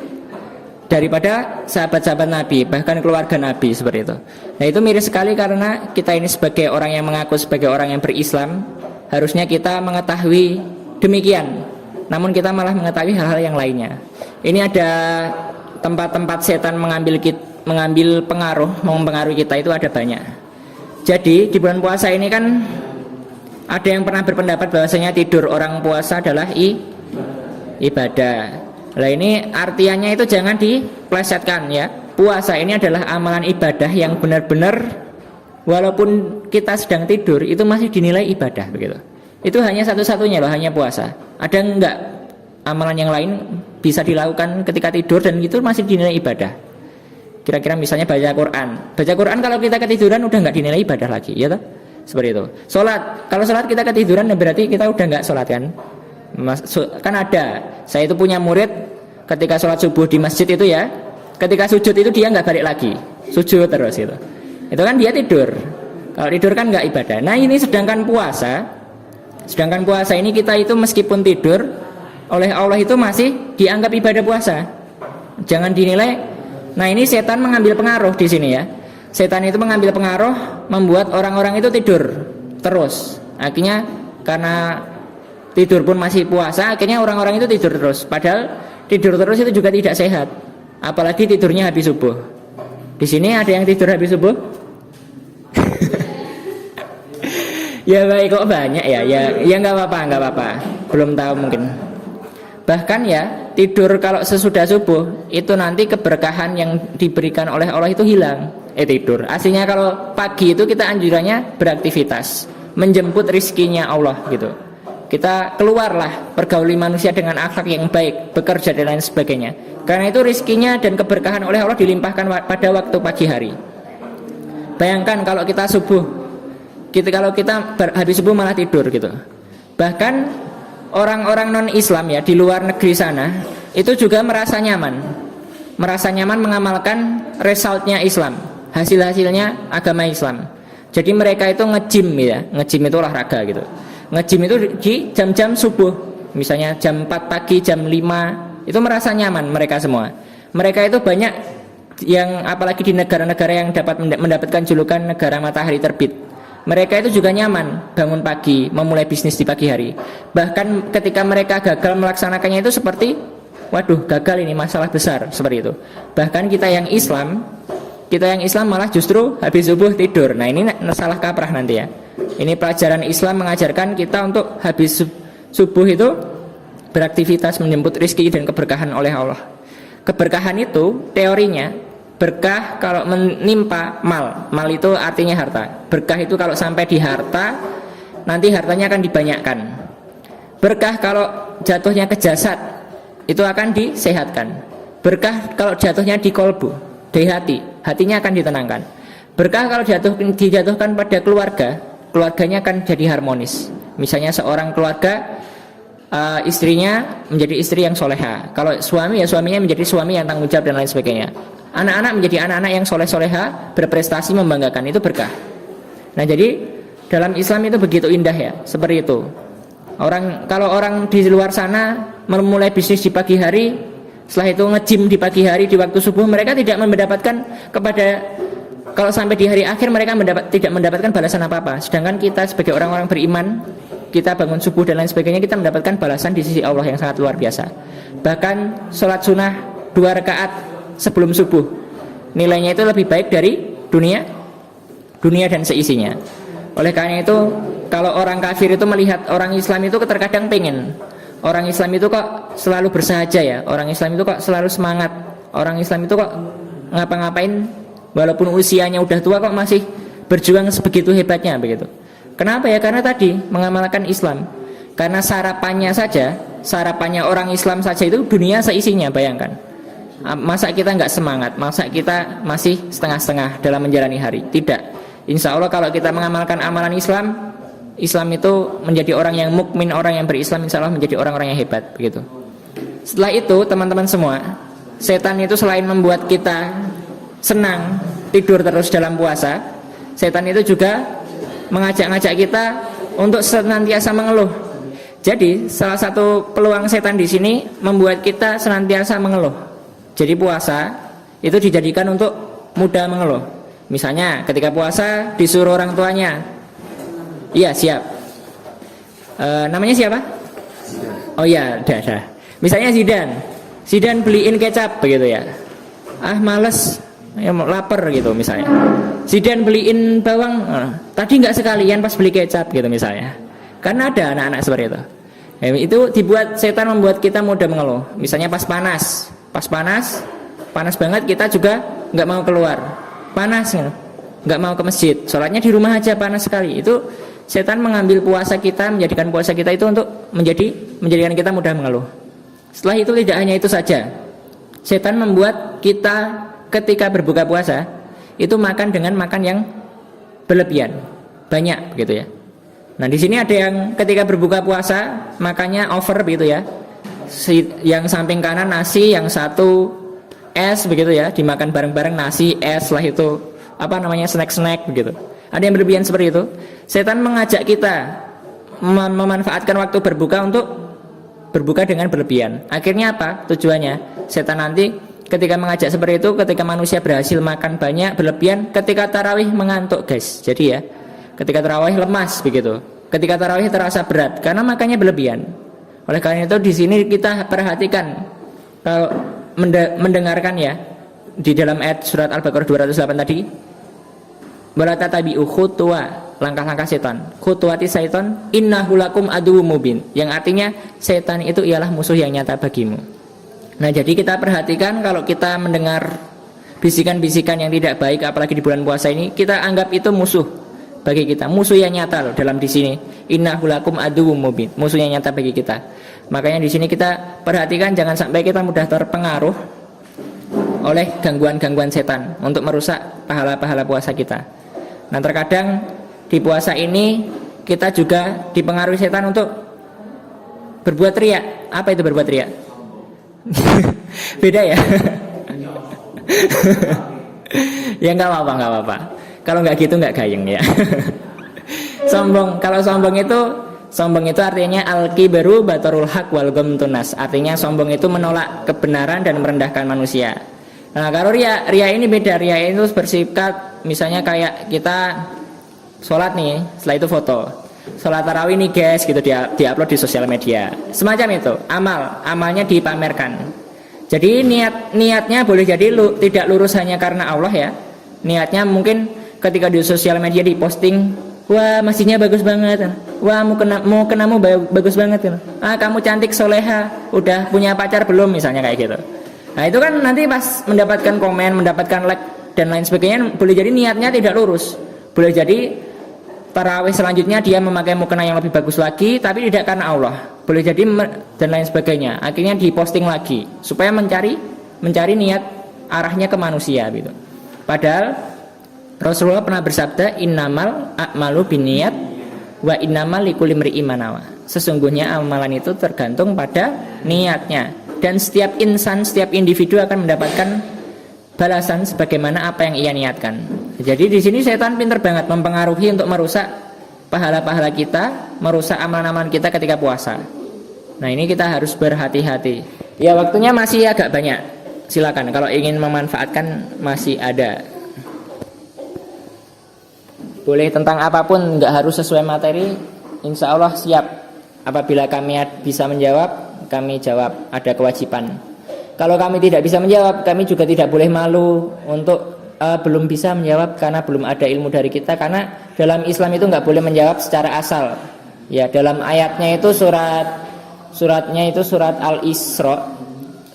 Daripada sahabat-sahabat Nabi, bahkan keluarga Nabi seperti itu. Nah itu miris sekali karena kita ini sebagai orang yang mengaku sebagai orang yang berislam, harusnya kita mengetahui demikian. Namun kita malah mengetahui hal-hal yang lainnya. Ini ada tempat-tempat setan mengambil pengaruh, mempengaruhi kita itu ada banyak. Jadi di bulan puasa ini kan ada yang pernah berpendapat bahwasanya tidur orang puasa adalah ibadah. Nah ini artiannya itu jangan diplesetkan ya. Puasa ini adalah amalan ibadah yang benar-benar walaupun kita sedang tidur itu masih dinilai ibadah begitu. Itu hanya satu-satunya loh, hanya puasa. Ada enggak amalan yang lain bisa dilakukan ketika tidur dan itu masih dinilai ibadah. Kira-kira misalnya baca Quran. Baca Quran kalau kita ketiduran udah enggak dinilai ibadah lagi, ya toh? Seperti itu. Salat, kalau salat kita ketiduran berarti kita udah enggak salat kan? Kan ada, saya itu punya murid ketika sholat subuh di masjid itu ya, ketika sujud itu dia nggak balik lagi, sujud terus itu kan dia tidur. Kalau tidur kan nggak ibadah. Nah ini sedangkan puasa ini kita itu meskipun tidur oleh Allah itu masih dianggap ibadah puasa. Jangan dinilai. Nah ini setan mengambil pengaruh di sini ya. Setan itu mengambil pengaruh membuat orang-orang itu tidur terus. Akhirnya karena tidur pun masih puasa, akhirnya orang-orang itu tidur terus. Padahal tidur terus itu juga tidak sehat. Apalagi tidurnya habis subuh. Di sini ada yang tidur habis subuh? Ya baik kok banyak ya. Ya nggak apa-apa. Belum tahu mungkin. Bahkan ya tidur kalau sesudah subuh itu nanti keberkahan yang diberikan oleh Allah itu hilang. Tidur. Aslinya kalau pagi itu kita anjurannya beraktivitas, menjemput rizkinya Allah gitu. Kita keluarlah, pergauli manusia dengan akhlak yang baik, bekerja dan lain sebagainya. Karena itu rizkinya dan keberkahan oleh Allah dilimpahkan pada waktu pagi hari. Bayangkan kalau kita habis subuh malah tidur gitu. Bahkan orang-orang non-Islam ya di luar negeri sana itu juga merasa nyaman mengamalkan resultnya Islam, hasil-hasilnya agama Islam. Jadi mereka itu nge-gym ya, nge-gym itu olahraga gitu. Nge-gym itu di jam-jam subuh, misalnya jam 4 pagi, jam 5, itu merasa nyaman mereka semua. Mereka itu banyak yang apalagi di negara-negara yang dapat mendapatkan julukan negara matahari terbit. Mereka itu juga nyaman bangun pagi, memulai bisnis di pagi hari. Bahkan ketika mereka gagal melaksanakannya itu seperti, waduh gagal ini masalah besar, seperti itu. Bahkan kita yang Islam malah justru habis subuh tidur. Nah ini salah kaprah nanti ya. Ini pelajaran Islam mengajarkan kita untuk habis subuh itu beraktivitas menjemput rizki dan keberkahan oleh Allah. Keberkahan itu teorinya berkah kalau menimpa mal itu artinya harta. Berkah itu kalau sampai di harta nanti hartanya akan dibanyakkan. Berkah kalau jatuhnya ke jasad itu akan disehatkan. Berkah kalau jatuhnya di kolbu, di hatinya akan ditenangkan. Berkah kalau dijatuhkan pada keluarganya akan jadi harmonis. Misalnya seorang keluarga istrinya menjadi istri yang soleha. Kalau suami ya suaminya menjadi suami yang tanggung jawab dan lain sebagainya. Anak-anak menjadi anak-anak yang soleh-soleha, berprestasi, membanggakan, itu berkah. Nah jadi dalam Islam itu begitu indah ya, seperti itu. Kalau orang di luar sana memulai bisnis di pagi hari, setelah itu nge-gym di pagi hari di waktu subuh, mereka tidak mendapatkan kalau sampai di hari akhir mereka tidak mendapatkan balasan apa-apa. Sedangkan kita sebagai orang-orang beriman, kita bangun subuh dan lain sebagainya, kita mendapatkan balasan di sisi Allah yang sangat luar biasa. Bahkan sholat sunnah 2 rakaat sebelum subuh nilainya itu lebih baik dari dunia dan seisinya. Oleh karena itu, kalau orang kafir itu melihat orang Islam itu terkadang pengen, orang Islam itu kok selalu bersahaja ya, orang Islam itu kok selalu semangat, orang Islam itu kok ngapa-ngapain walaupun usianya udah tua kok masih berjuang sebegitu hebatnya begitu. Kenapa ya? Karena tadi mengamalkan Islam. Karena sarapannya orang Islam saja itu dunia seisinya, bayangkan. Masa kita nggak semangat, masa kita masih setengah-setengah dalam menjalani hari? Tidak. Insya Allah kalau kita mengamalkan amalan Islam, Islam itu menjadi orang yang mukmin, orang yang berislam, insya Allah menjadi orang-orang yang hebat begitu. Setelah itu teman-teman semua, setan itu selain membuat kita senang tidur terus dalam puasa, setan itu juga mengajak-ngajak kita untuk senantiasa mengeluh. Jadi salah satu peluang setan di sini membuat kita senantiasa mengeluh. Jadi puasa itu dijadikan untuk mudah mengeluh. Misalnya ketika puasa disuruh orang tuanya, iya siap. Namanya siapa? Oh iya, dah. Misalnya Zidan beliin kecap begitu ya. Ah males, ya lapar gitu misalnya. Zidan beliin bawang, tadi nggak sekalian pas beli kecap gitu misalnya. Karena ada anak-anak seperti itu. Itu dibuat setan membuat kita mudah mengeluh. Misalnya pas panas banget kita juga nggak mau keluar. Panas nggak mau ke masjid, sholatnya di rumah aja, panas sekali. Itu setan mengambil puasa kita, menjadikan puasa kita itu untuk menjadikan kita mudah mengeluh. Setelah itu tidak hanya itu saja, setan membuat kita ketika berbuka puasa itu makan dengan makan yang berlebihan, banyak begitu ya. Nah di sini ada yang ketika berbuka puasa makannya over begitu ya. Yang samping kanan nasi, yang satu es begitu ya, dimakan bareng-bareng nasi, es, setelah itu snack begitu. Ada yang berlebihan seperti itu. Setan mengajak kita memanfaatkan waktu berbuka untuk berbuka dengan berlebihan. Akhirnya apa? Tujuannya setan nanti ketika mengajak seperti itu, ketika manusia berhasil makan banyak berlebihan, ketika tarawih mengantuk guys. Jadi ya, ketika tarawih lemas begitu. Ketika tarawih terasa berat karena makannya berlebihan. Oleh karena itu di sini kita perhatikan kalau mendengarkan ya di dalam ayat surat Al-Baqarah 208 tadi, wala tatabi'u khutuwa, langkah-langkah setan, khutuwati syaiton innahu lakum aduwwum mubin, yang artinya setan itu ialah musuh yang nyata bagimu. Nah jadi kita perhatikan kalau kita mendengar bisikan-bisikan yang tidak baik apalagi di bulan puasa ini, kita anggap itu musuh bagi kita, musuh yang nyata loh dalam di sini. Innahu lakum aduwwum mubin, musuh yang nyata bagi kita. Makanya di sini kita perhatikan jangan sampai kita mudah terpengaruh oleh gangguan-gangguan setan untuk merusak pahala-pahala puasa kita. Nah terkadang di puasa ini kita juga dipengaruhi setan untuk berbuat riya. Apa itu berbuat riya? Beda ya? Ya nggak apa-apa. Kalau nggak gitu nggak gayeng ya. Sombong. Kalau sombong itu artinya al-kibaru batarul haq wal ghamtunas. Artinya sombong itu menolak kebenaran dan merendahkan manusia. Nah, kalau ria ini beda. Ria itu bersifat misalnya kayak kita sholat nih, setelah itu foto. Sholat tarawih nih guys, gitu di-upload di sosial media. Semacam itu. Amalnya dipamerkan. Jadi niatnya boleh jadi tidak lurus hanya karena Allah ya. Niatnya mungkin ketika di sosial media diposting, wah masjidnya bagus banget, wah mukenamu bagus banget, kamu cantik soleha, udah punya pacar belum, misalnya kayak gitu. Nah itu kan nanti pas mendapatkan komen, mendapatkan like dan lain sebagainya, boleh jadi niatnya tidak lurus. Boleh jadi tarawih selanjutnya dia memakai mukena yang lebih bagus lagi, tapi tidak karena Allah. Boleh jadi dan lain sebagainya. Akhirnya diposting lagi supaya mencari niat arahnya ke manusia gitu. Padahal Rasulullah pernah bersabda, innamal a'malu binniyat wa innamal likulli imri'in ma nawa. Sesungguhnya amalan itu tergantung pada niatnya, dan setiap insan, setiap individu akan mendapatkan balasan sebagaimana apa yang ia niatkan. Jadi di sini setan pintar banget mempengaruhi untuk merusak pahala-pahala kita, merusak amalan-amalan kita ketika puasa. Nah ini kita harus berhati-hati. Ya waktunya masih agak banyak. Silakan kalau ingin memanfaatkan masih ada. Boleh tentang apapun, nggak harus sesuai materi. Insya Allah siap. Apabila kami bisa menjawab, kami jawab, ada kewajiban. Kalau kami tidak bisa menjawab, kami juga tidak boleh malu untuk belum bisa menjawab karena belum ada ilmu dari kita. Karena dalam Islam itu nggak boleh menjawab secara asal. Ya, dalam ayatnya itu suratnya itu surat Al-Isra,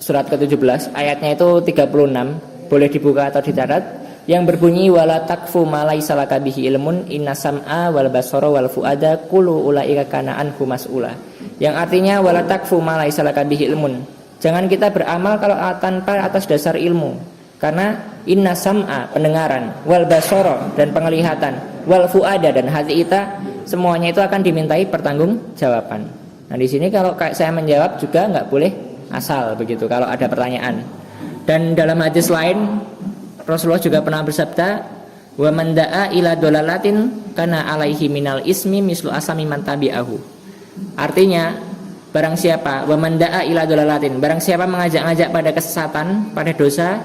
surat ke-17, ayatnya itu 36, boleh dibuka atau dicatat, yang berbunyi wala takfu ma laisa laka bihi ilmun inna sam'a wal basara wal fuada kullu ulaika kana anhu mas'ula. Yang artinya wala takfu ma laisa laka bihi ilmun. Jangan kita beramal kalau tanpa atas dasar ilmu. Karena inna sam'a, pendengaran, wal basara, dan penglihatan, wal fuada, dan hati kita, semuanya itu akan dimintai pertanggungjawaban. Nah, di sini kalau saya menjawab juga nggak boleh asal begitu kalau ada pertanyaan. Dan dalam hadis lain Rasulullah juga pernah bersabda, wa man da'a ila dolalatin kana alaihi minal ismi mislu asami man tabi'ahu. Artinya, barang siapa wa man da'a ila dolalatin, barang siapa mengajak-ngajak pada kesesatan, pada dosa,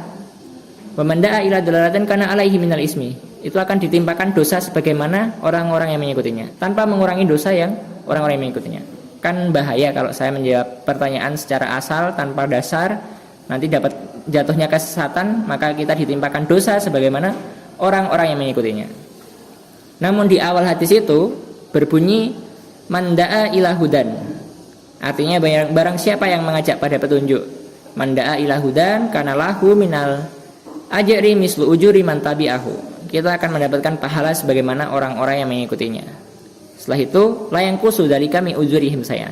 wa man da'a ila dolalatin kana alaihi minal ismi, itu akan ditimpakan dosa sebagaimana orang-orang yang mengikutinya, tanpa mengurangi dosa yang orang-orang yang mengikutinya. Kan bahaya kalau saya menjawab pertanyaan secara asal tanpa dasar, nanti dapat jatuhnya kesesatan, maka kita ditimpakan dosa sebagaimana orang-orang yang mengikutinya. Namun di awal hadis itu berbunyi man da'a ila hudan. Artinya barang siapa yang mengajak pada petunjuk, man da'a ila hudan kana lahu minal ajri mislu ujuri man tabi'ahu. Kita akan mendapatkan pahala sebagaimana orang-orang yang mengikutinya. Setelah itu layang kusu dari kami ujurihim saya,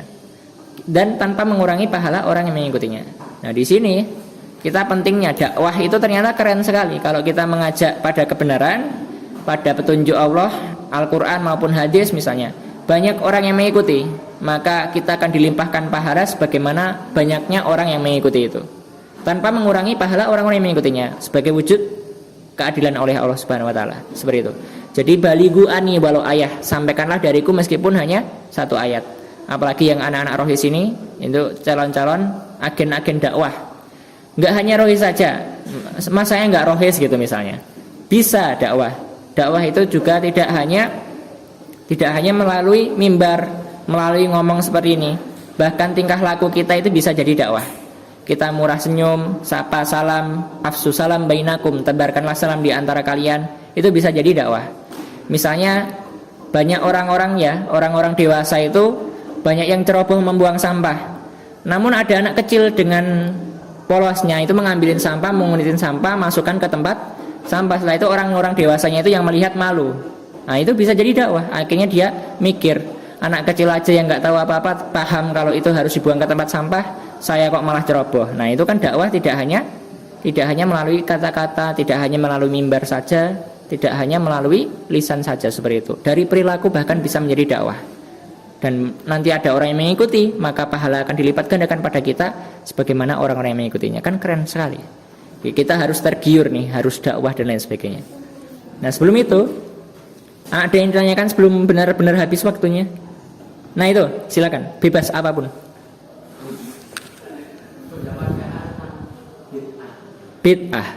dan tanpa mengurangi pahala orang yang mengikutinya. Nah, di sini kita pentingnya dakwah itu ternyata keren sekali. Kalau kita mengajak pada kebenaran, pada petunjuk Allah, Al-Quran maupun hadis misalnya, banyak orang yang mengikuti, maka kita akan dilimpahkan pahala sebagaimana banyaknya orang yang mengikuti itu, tanpa mengurangi pahala orang-orang yang mengikutinya, sebagai wujud keadilan oleh Allah Subhanahu wa taala. Seperti itu. Jadi baligu ani walau ayah, sampaikanlah dariku meskipun hanya satu ayat. Apalagi yang anak-anak rohis ini, itu calon-calon agen-agen dakwah. Enggak hanya rohis saja. Mas saya enggak rohis gitu misalnya. Bisa dakwah. Dakwah itu juga tidak hanya melalui mimbar, melalui ngomong seperti ini. Bahkan tingkah laku kita itu bisa jadi dakwah. Kita murah senyum, sapa salam, afsu salam bainakum, tebarkanlah salam di antara kalian, itu bisa jadi dakwah. Misalnya banyak orang-orang dewasa itu banyak yang ceroboh membuang sampah. Namun ada anak kecil dengan polosnya itu mengambilin sampah, mengunitin sampah, masukkan ke tempat sampah. Setelah itu orang-orang dewasanya itu yang melihat malu. Nah, itu bisa jadi dakwah. Akhirnya dia mikir, anak kecil aja yang nggak tahu apa-apa paham kalau itu harus dibuang ke tempat sampah, saya kok malah ceroboh. Nah, itu kan dakwah tidak hanya melalui kata-kata, tidak hanya melalui mimbar saja, tidak hanya melalui lisan saja seperti itu. Dari perilaku bahkan bisa menjadi dakwah. Dan nanti ada orang yang mengikuti, maka pahala akan dilipat gandakan pada kita sebagaimana orang-orang yang mengikutinya. Kan keren sekali. Kita harus tergiur nih, harus dakwah dan lain sebagainya. Nah, sebelum itu ada yang ditanyakan sebelum benar-benar habis waktunya. Nah, itu silakan, bebas apapun. Bid'ah.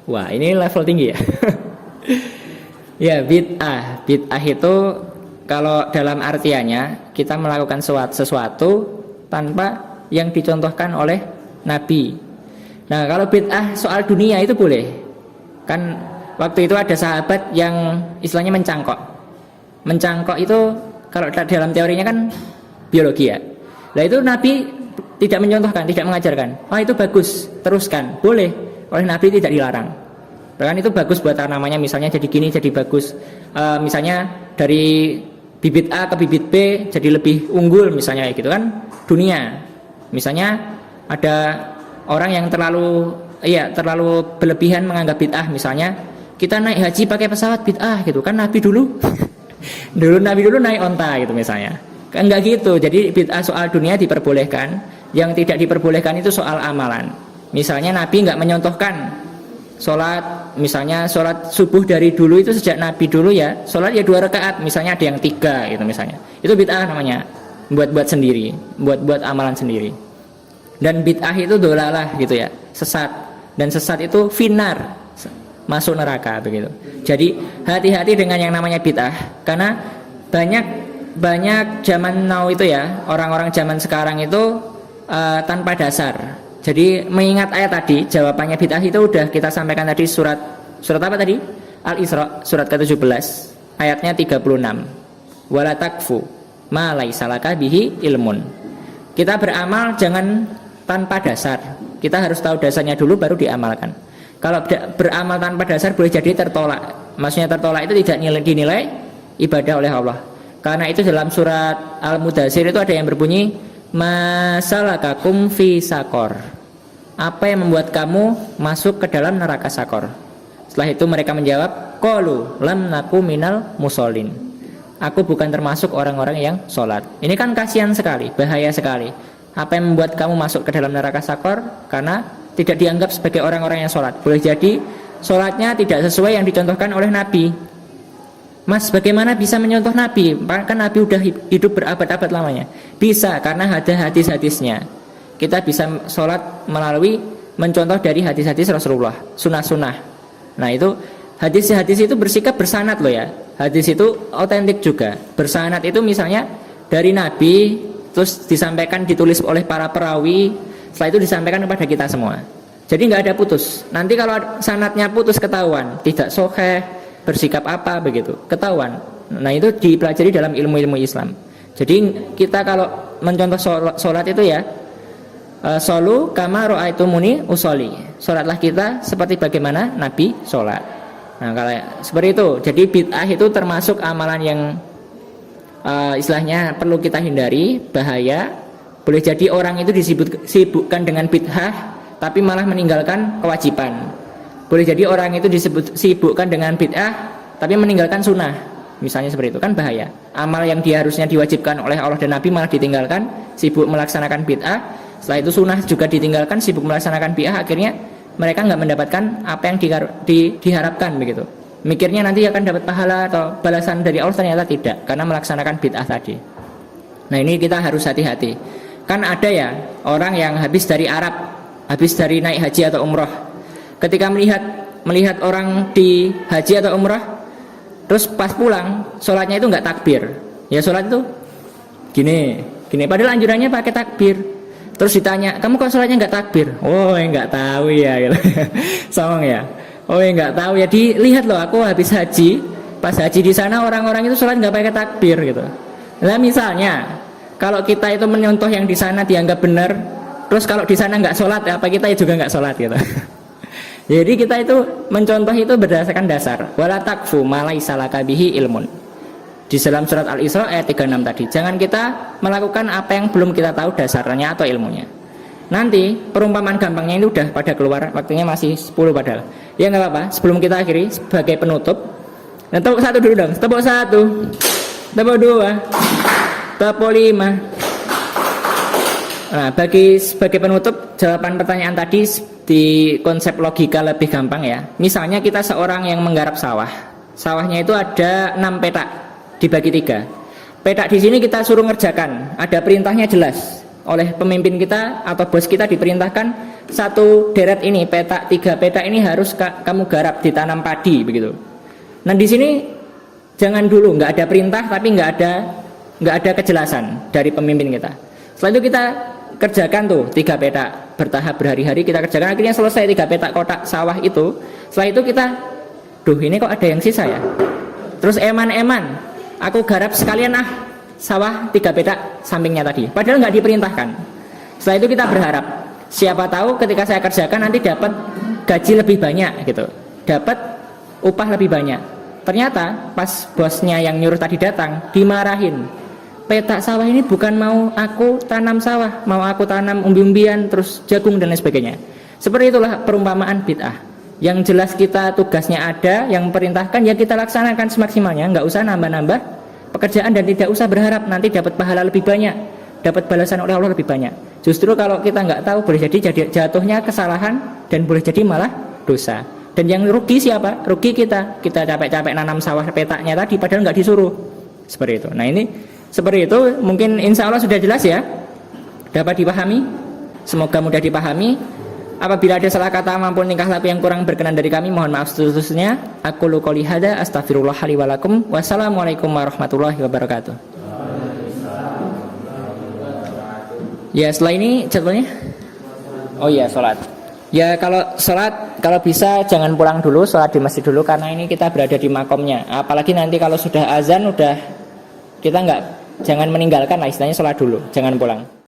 Wah, ini level tinggi ya. Ya, bid'ah. Bid'ah itu kalau dalam artiannya kita melakukan sesuatu tanpa yang dicontohkan oleh Nabi. Nah, kalau bid'ah soal dunia itu boleh. Kan waktu itu ada sahabat yang istilahnya mencangkok. Mencangkok itu kalau dalam teorinya kan biologi ya. Nah, itu Nabi tidak mencontohkan, tidak mengajarkan. Oh, itu bagus, teruskan, boleh. Oleh Nabi tidak dilarang. Bahkan itu bagus buat tanamannya, misalnya jadi gini jadi bagus. Misalnya dari bibit A ke bibit B jadi lebih unggul misalnya kayak gitu kan dunia. Misalnya ada orang yang terlalu berlebihan menganggap bid'ah, misalnya kita naik haji pakai pesawat bid'ah gitu kan. Nabi dulu Nabi dulu naik onta gitu misalnya. Kan enggak gitu. Jadi bid'ah soal dunia diperbolehkan, yang tidak diperbolehkan itu soal amalan. Misalnya Nabi enggak menyontohkan sholat, misalnya sholat subuh dari dulu itu sejak Nabi dulu ya, sholat ya 2 rakaat, misalnya ada yang 3 gitu misalnya. Itu bid'ah namanya, buat sendiri, buat amalan sendiri. Dan bid'ah itu dolalah gitu ya, sesat. Dan sesat itu finar, masuk neraka begitu. Jadi hati-hati dengan yang namanya bid'ah, karena banyak zaman now itu ya, orang-orang zaman sekarang itu tanpa dasar. Jadi mengingat ayat tadi, jawabannya bid'ah itu udah kita sampaikan tadi surat apa tadi? Al-Isra surat ke-17 ayatnya 36. Wala takfu ma laisa laka bihi ilmun. Kita beramal jangan tanpa dasar. Kita harus tahu dasarnya dulu baru diamalkan. Kalau beramal tanpa dasar boleh jadi tertolak. Maksudnya tertolak itu tidak dinilai ibadah oleh Allah. Karena itu dalam surat Al-Mudaththir itu ada yang berbunyi masalakakum fi sakor. Apa yang membuat kamu masuk ke dalam neraka sakor? Setelah itu mereka menjawab, qalu lam naku minal musallin. Aku bukan termasuk orang-orang yang sholat. Ini kan kasihan sekali, bahaya sekali. Apa yang membuat kamu masuk ke dalam neraka sakor? Karena tidak dianggap sebagai orang-orang yang sholat. Boleh jadi sholatnya tidak sesuai yang dicontohkan oleh Nabi. Mas, bagaimana bisa menyontoh Nabi? Kan Nabi udah hidup berabad-abad lamanya. Bisa, karena ada hadis-hadisnya. Kita bisa sholat melalui mencontoh dari hadis-hadis Rasulullah, sunnah-sunnah. Nah itu hadis-hadis itu bersikap bersanad loh ya. Hadis itu otentik juga. Bersanad itu misalnya dari Nabi, terus disampaikan, ditulis oleh para perawi, setelah itu disampaikan kepada kita semua. Jadi nggak ada putus. Nanti kalau sanadnya putus ketahuan, tidak sahih, bersikap apa begitu, ketahuan. Nah itu dipelajari dalam ilmu-ilmu Islam. Jadi kita kalau mencontoh sholat itu ya, sholu kama ra'aitumuni usolli. Sholatlah kita seperti bagaimana Nabi sholat. Nah kalau seperti itu, jadi bid'ah itu termasuk amalan yang istilahnya perlu kita hindari, bahaya. Boleh jadi orang itu disibukkan dengan bid'ah tapi malah meninggalkan kewajiban. Boleh jadi orang itu disibukkan dengan bid'ah tapi meninggalkan sunnah. Misalnya seperti itu, kan bahaya. Amal yang dia harusnya diwajibkan oleh Allah dan Nabi malah ditinggalkan, sibuk melaksanakan bid'ah. Setelah itu sunnah juga ditinggalkan, sibuk melaksanakan bid'ah. Akhirnya mereka nggak mendapatkan apa yang diharapkan begitu. Mikirnya nanti akan dapat pahala atau balasan dari Allah, ternyata tidak, karena melaksanakan bid'ah tadi. Nah ini kita harus hati-hati. Kan ada ya orang yang habis dari Arab, habis dari naik haji atau umroh, ketika melihat orang di haji atau umrah, terus pas pulang sholatnya itu nggak takbir. Ya sholat itu gini, padahal anjurannya pakai takbir. Terus ditanya, kamu kok sholatnya nggak takbir? Oh nggak tahu ya, gitu. Songong ya. Oh nggak tahu ya. Dilihat loh, aku habis haji, pas haji di sana orang-orang itu sholat nggak pakai takbir gitu. Nah misalnya kalau kita itu menyontoh yang di sana dianggap benar, terus kalau di sana nggak sholat, apa kita juga nggak sholat gitu. Jadi kita itu mencontoh itu berdasarkan dasar. Wala takfu ma laisa laka bihi ilmun. Di dalam surat Al-Isra ayat 36 tadi. Jangan kita melakukan apa yang belum kita tahu dasarnya atau ilmunya. Nanti perumpamaan gampangnya ini udah pada keluar, waktunya masih 10 padahal. Ya nggak apa-apa. Sebelum kita akhiri sebagai penutup, nah, tepuk satu dulu dong. Tepuk satu, tepuk dua, tepuk lima. Nah, sebagai penutup jawaban pertanyaan tadi di konsep logika lebih gampang ya. Misalnya kita seorang yang menggarap sawah. Sawahnya itu ada 6 petak dibagi 3. Petak di sini kita suruh ngerjakan. Ada perintahnya jelas oleh pemimpin kita atau bos kita, diperintahkan satu deret ini, petak 3 petak ini harus kamu garap, ditanam padi begitu. Nah, di sini jangan dulu, nggak ada perintah tapi nggak ada kejelasan dari pemimpin kita. Setelah itu kita kerjakan tuh 3 petak, bertahap berhari-hari kita kerjakan, akhirnya selesai 3 petak kotak sawah itu. Setelah itu kita, ini kok ada yang sisa ya. Terus eman-eman, aku garap sekalian sawah 3 petak sampingnya tadi, padahal nggak diperintahkan. Setelah itu kita berharap, siapa tahu ketika saya kerjakan nanti dapat gaji lebih banyak gitu, dapat upah lebih banyak. Ternyata pas bosnya yang nyuruh tadi datang, dimarahin. Petak sawah ini bukan mau aku tanam sawah, mau aku tanam umbi-umbian, terus jagung dan lain sebagainya. Seperti itulah perumpamaan bid'ah. Yang jelas kita tugasnya ada, yang perintahkan ya kita laksanakan semaksimalnya, nggak usah nambah-nambah pekerjaan dan tidak usah berharap nanti dapat pahala lebih banyak, dapat balasan oleh Allah lebih banyak. Justru kalau kita nggak tahu, boleh jadi jatuhnya kesalahan dan boleh jadi malah dosa. Dan yang rugi siapa? Rugi kita. Kita capek-capek nanam sawah petaknya tadi padahal nggak disuruh. Seperti itu. Nah ini seperti itu, mungkin insya Allah sudah jelas ya, dapat dipahami, semoga mudah dipahami. Apabila ada salah kata maupun tingkah laku yang kurang berkenan dari kami, mohon maaf seterusnya. Aku qouli hadza astaghfirullah li wa lakum. Wassalamualaikum warahmatullahi wabarakatuh. Ya setelah ini jadwalnya Oh iya, sholat. Ya kalau sholat, kalau bisa jangan pulang dulu, sholat di masjid dulu karena ini kita berada di makomnya. Apalagi nanti kalau sudah azan, udah kita nggak, jangan meninggalkan lah istilahnya, sholat dulu, jangan pulang.